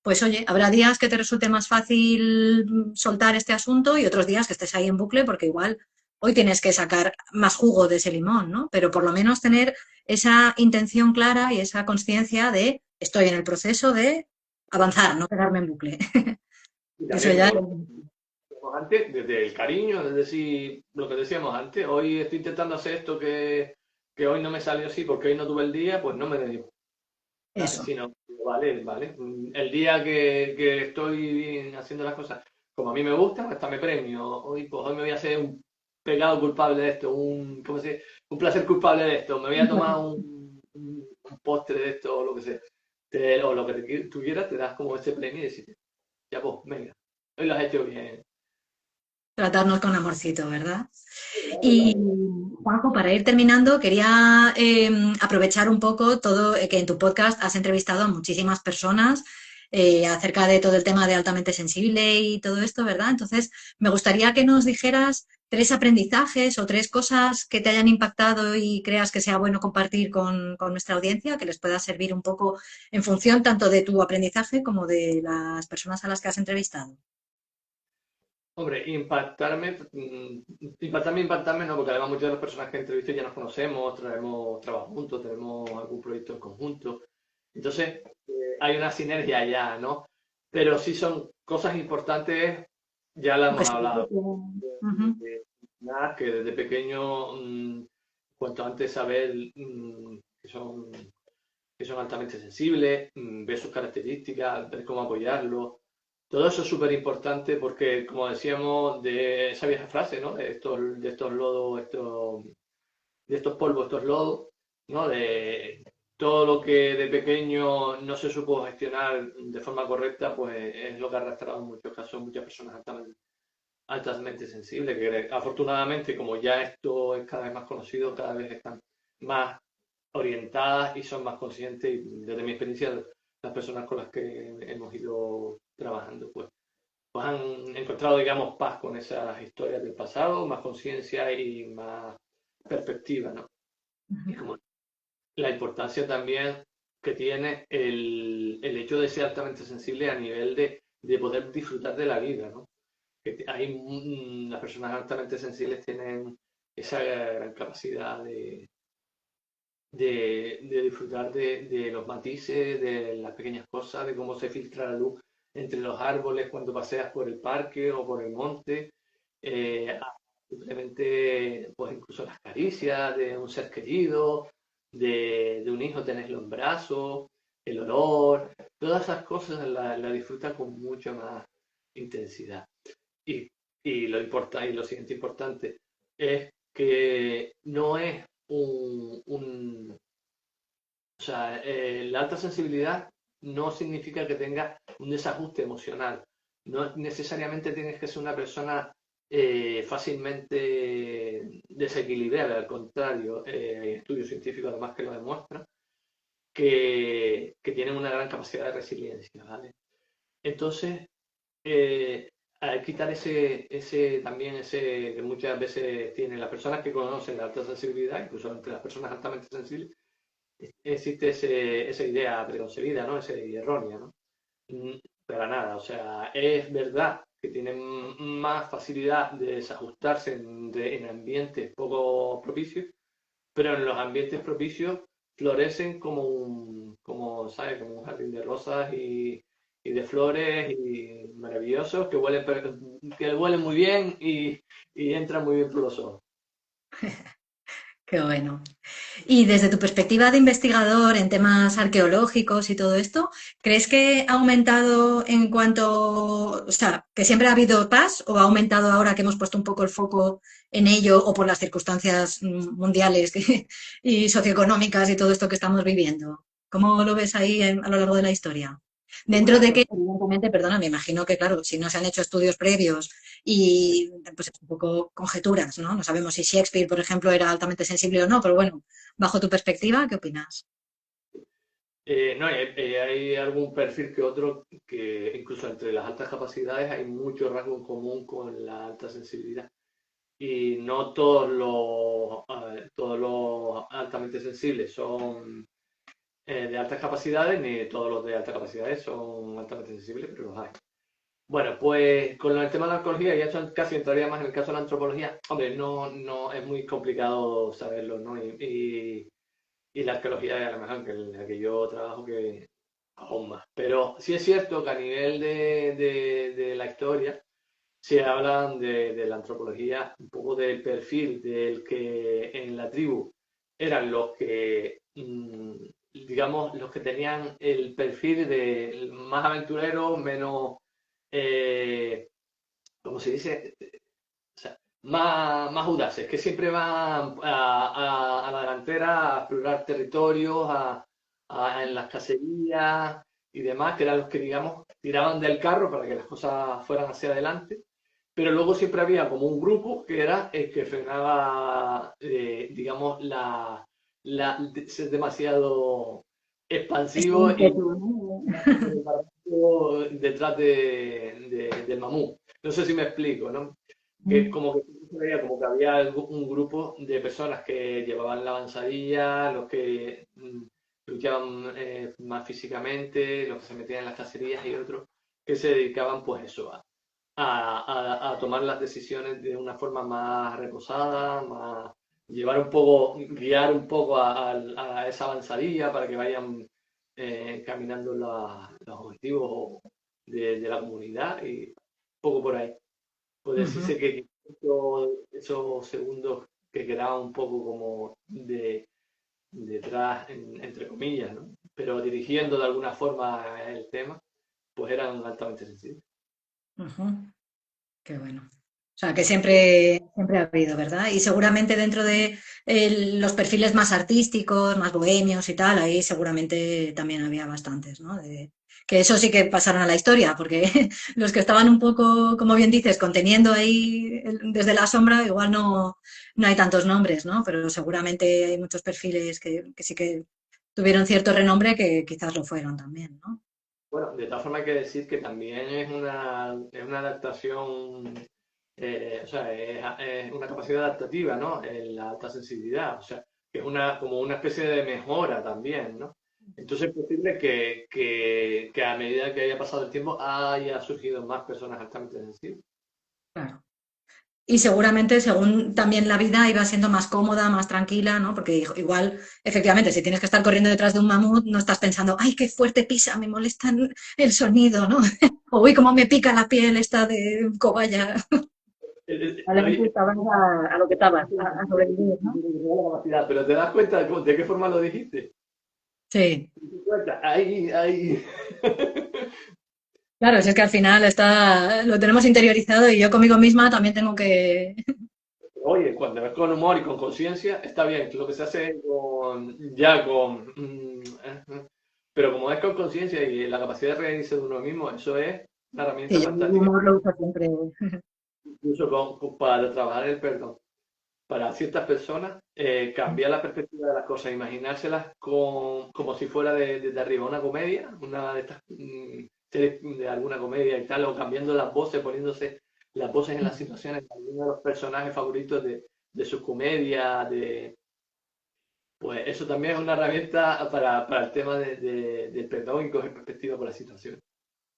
pues oye, habrá días que te resulte más fácil soltar este asunto y otros días que estés ahí en bucle porque igual hoy tienes que sacar más jugo de ese limón, ¿no? Pero por lo menos tener esa intención clara y esa conciencia de estoy en el proceso de avanzar, no quedarme en bucle. Y Eso también, ya. como decíamos antes, desde el cariño, es decir, lo que decíamos antes, hoy estoy intentando hacer esto que hoy no me salió así porque hoy no tuve el día, pues no me dedico. ¿Sabes? Eso. Sino, vale, vale. El día que estoy haciendo las cosas como a mí me gusta, hasta me premio. Hoy, pues hoy me voy a hacer un pecado culpable de esto, ¿cómo se dice? Un placer culpable de esto. Me voy a tomar un postre de esto o lo que sea. O lo que tú quieras, te das como ese premio y decís, ya pues, venga, hoy lo has hecho bien. Tratarnos con amorcito, ¿verdad? Y Juanjo, para ir terminando, quería aprovechar un poco todo que en tu podcast has entrevistado a muchísimas personas acerca de todo el tema de altamente sensible y todo esto, ¿verdad? Entonces, me gustaría que nos dijeras tres aprendizajes o tres cosas que te hayan impactado y creas que sea bueno compartir con nuestra audiencia, que les pueda servir un poco en función tanto de tu aprendizaje como de las personas a las que has entrevistado. Hombre, impactarme no, porque además muchas de las personas que entrevisto ya nos conocemos, traemos trabajo juntos, tenemos algún proyecto en conjunto. Entonces, hay una sinergia ya, ¿no? Pero sí son cosas importantes, ya la Aunque hemos sea un hablado. poco. Ujú. Nada, que desde pequeño, cuanto antes saber que son altamente sensibles, ver sus características, ver cómo apoyarlos. Todo eso es súper importante porque, como decíamos, de esa vieja frase, ¿no? De estos lodos, de estos polvos, estos lodos, ¿no? De todo lo que de pequeño no se supo gestionar de forma correcta, pues es lo que ha arrastrado en muchos casos muchas personas altamente sensibles, que afortunadamente, como ya esto es cada vez más conocido, cada vez están más orientadas y son más conscientes. Y desde mi experiencia, las personas con las que hemos ido trabajando, pues han encontrado, digamos, paz con esas historias del pasado, más conciencia y más perspectiva, ¿no? Y como la importancia también que tiene el hecho de ser altamente sensible a nivel de poder disfrutar de la vida, ¿no? Las personas altamente sensibles tienen esa gran capacidad de disfrutar de los matices, de las pequeñas cosas, de cómo se filtra la luz entre los árboles cuando paseas por el parque o por el monte, simplemente, pues incluso las caricias de un ser querido, de un hijo tenerlo en brazos, el olor, todas esas cosas las disfrutas con mucha más intensidad. Y, y lo siguiente importante es que no es o sea, la alta sensibilidad no significa que tengas un desajuste emocional. No necesariamente tienes que ser una persona fácilmente desequilibrada, al contrario, hay estudios científicos además que lo demuestran, que tienen una gran capacidad de resiliencia, ¿vale? Entonces, al quitar también ese que muchas veces tienen las personas que conocen la alta sensibilidad, incluso entre las personas altamente sensibles, existe esa idea preconcebida, ¿no? Esa idea errónea, ¿no? Mm, Para nada, o sea, es verdad que tienen más facilidad de desajustarse en ambientes poco propicios, pero en los ambientes propicios florecen ¿sabes? Como un jardín de rosas y de flores y maravillosos que huelen muy bien y entran muy bien por los ojos. Qué bueno. Y desde tu perspectiva de investigador en temas arqueológicos y todo esto, ¿crees que ha aumentado en cuanto, o sea, que siempre ha habido paz o ha aumentado ahora que hemos puesto un poco el foco en ello o por las circunstancias mundiales y socioeconómicas y todo esto que estamos viviendo? ¿Cómo lo ves ahí a lo largo de la historia? Dentro de que, evidentemente, perdona, me imagino que, claro, si no se han hecho estudios previos y pues es un poco conjeturas, ¿no? No sabemos si Shakespeare, por ejemplo, era altamente sensible o no, pero bueno, bajo tu perspectiva, ¿qué opinas? No, hay algún perfil que otro que incluso entre las altas capacidades hay mucho rasgo en común con la alta sensibilidad. Y no todos los altamente sensibles son de altas capacidades, ni todos los de altas capacidades son altamente sensibles, pero los hay. Bueno, pues con el tema de la arqueología, ya eso casi entraría más en el caso de la antropología. Hombre, no es muy complicado saberlo, ¿no? Y la arqueología es a lo mejor que en la que yo trabajo que aún más. Pero sí es cierto que a nivel de la historia, se hablan de la antropología, un poco del perfil del que en la tribu eran los que, digamos, los que tenían el perfil de más aventureros, menos, eh, ¿cómo se dice? O sea, más audaces, que siempre van a la delantera a explorar territorios, en las cacerías y demás, que eran los que, digamos, tiraban del carro para que las cosas fueran hacia adelante. Pero luego siempre había como un grupo que era el que frenaba, digamos, ser demasiado Ese expansivo y ímpetu, ¿no? detrás del mamut. No sé si me explico, ¿no? Que como que se veía como que había un grupo de personas que llevaban la avanzadilla, los que luchaban más físicamente, los que se metían en las cacerías y otros que se dedicaban pues eso, a tomar las decisiones de una forma más reposada, más llevar un poco, guiar un poco a esa avanzadilla para que vayan caminando los objetivos de la comunidad y un poco por ahí. Puede Ujú. decirse que esos segundos que quedaban un poco como detrás, entre comillas, ¿no? Pero dirigiendo de alguna forma el tema, pues eran altamente sensibles. Ujú. Qué bueno. O sea, que siempre ha habido, ¿verdad? Y seguramente dentro de los perfiles más artísticos, más bohemios y tal, ahí seguramente también había bastantes, ¿no? Que eso sí que pasaron a la historia, porque los que estaban un poco, como bien dices, conteniendo ahí desde la sombra, igual no hay tantos nombres, ¿no? Pero seguramente hay muchos perfiles que sí que tuvieron cierto renombre que quizás lo fueron también, ¿no? Bueno, de todas formas hay que decir que también es una adaptación, o sea, es una capacidad adaptativa, ¿no? En la alta sensibilidad, o sea, que es como una especie de mejora también, ¿no? Entonces es posible que a medida que haya pasado el tiempo haya surgido más personas altamente sensibles. Claro. Y seguramente, según también la vida iba siendo más cómoda, más tranquila, ¿no? Porque igual, efectivamente, si tienes que estar corriendo detrás de un mamut, no estás pensando, ay, qué fuerte pisa, me molesta el sonido, ¿no? O uy, cómo me pica la piel esta de cobaya. Probablemente Oye, estabas a lo que estabas, a sobrevivir, ¿no? pero te das cuenta de qué forma lo dijiste. Sí, Ahí. claro, si es que al final lo tenemos interiorizado y yo conmigo misma también tengo que... Oye, cuando es con humor y con conciencia, está bien. Lo que se hace ya con... pero como es con conciencia y la capacidad de reírse de uno mismo, eso es una herramienta Sí, yo el fantástica. humor lo uso siempre. Incluso para trabajar el perdón. Para ciertas personas, cambiar la perspectiva de las cosas, imaginárselas como si fuera desde arriba una comedia, una de estas series de alguna comedia y tal, o cambiando las voces, poniéndose las voces en las situaciones de algunos de los personajes favoritos de sus comedias, pues eso también es una herramienta para el tema del perdón y coger perspectiva por la situación.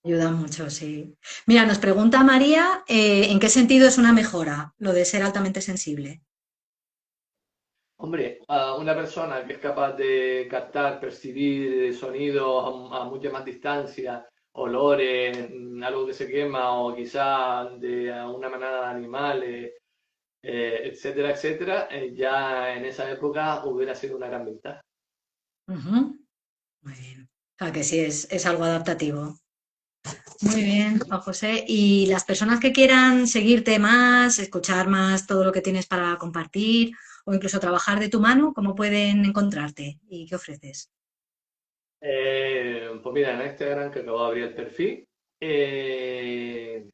Ayuda mucho, sí. Mira, nos pregunta María, ¿en qué sentido es una mejora lo de ser altamente sensible? Hombre, a una persona que es capaz de captar, percibir sonidos a mucha más distancia, olores, algo que se quema o quizá de una manada de animales, etcétera, etcétera, ya en esa época hubiera sido una gran ventaja. Ujú. Muy bien. O sea, que sí, es algo adaptativo. Muy bien, Juan José. Y las personas que quieran seguirte más, escuchar más todo lo que tienes para compartir o incluso trabajar de tu mano, ¿cómo pueden encontrarte y qué ofreces? Pues mira, en Instagram que acabo de abrir el perfil, eh,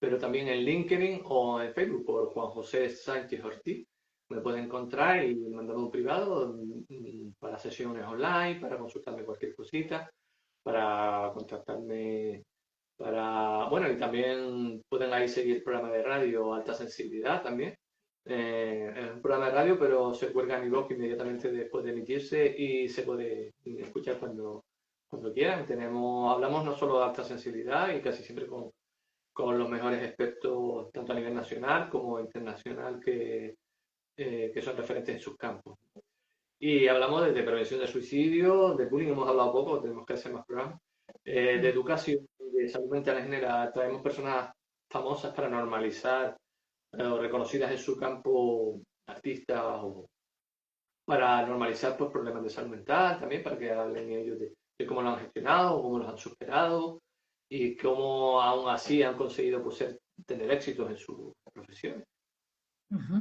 pero también en LinkedIn o en Facebook por Juan José Sánchez Ortiz. Me pueden encontrar y mandarme un privado para sesiones online, para consultarme cualquier cosita, para contactarme, bueno, y también pueden ahí seguir el programa de radio Alta Sensibilidad también. Es un programa de radio, pero se cuelga en iVoox inmediatamente después de emitirse y se puede escuchar cuando quieran. Hablamos no solo de alta sensibilidad y casi siempre con los mejores expertos, tanto a nivel nacional como internacional, que son referentes en sus campos. Y hablamos desde prevención de suicidio, de bullying hemos hablado poco, tenemos que hacer más programas, de educación, de salud mental en general. Traemos personas famosas para normalizar o reconocidas en su campo, artistas, o para normalizar pues, problemas de salud mental también, para que hablen ellos de cómo lo han gestionado, cómo los han superado y cómo aún así han conseguido pues, tener éxitos en sus profesiones. Ujú.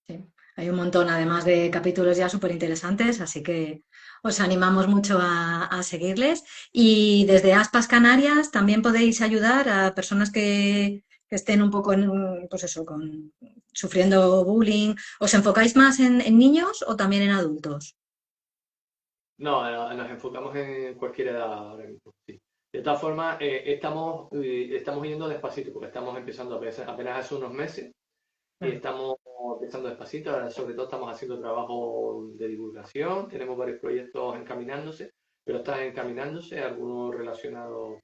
Sí. Hay un montón, además de capítulos ya súper interesantes, así que os animamos mucho a seguirles. Y desde Aspas Canarias también podéis ayudar a personas que estén un poco pues eso, sufriendo bullying. ¿Os enfocáis más en niños o también en adultos? No, nos enfocamos en cualquier edad ahora mismo, sí. De todas formas, estamos yendo despacito porque estamos empezando apenas hace unos meses y Claro. estamos empezando despacito. Ahora, sobre todo estamos haciendo trabajo de divulgación, tenemos varios proyectos encaminándose, pero están encaminándose, algunos relacionados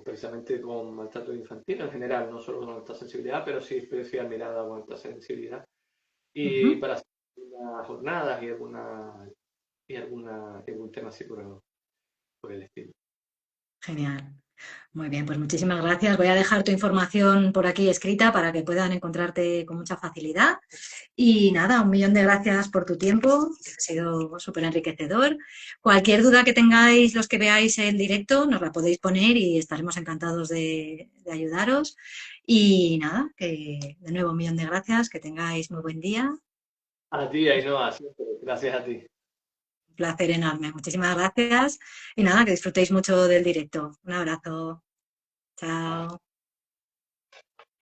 precisamente con maltrato infantil en general, no solo con alta sensibilidad, pero sí especial mirada con alta sensibilidad. Y Ujú. para hacer unas jornadas algún tema así por el estilo. Genial. Muy bien, pues muchísimas gracias. Voy a dejar tu información por aquí escrita para que puedan encontrarte con mucha facilidad. Y nada, un millón de gracias por tu tiempo, que ha sido súper enriquecedor. Cualquier duda que tengáis, los que veáis el directo, nos la podéis poner y estaremos encantados de ayudaros. Y nada, que de nuevo un millón de gracias, que tengáis muy buen día. A ti, Ainhoa, siempre. Gracias a ti. Un placer enorme. Muchísimas gracias. Y nada, que disfrutéis mucho del directo. Un abrazo. Chao.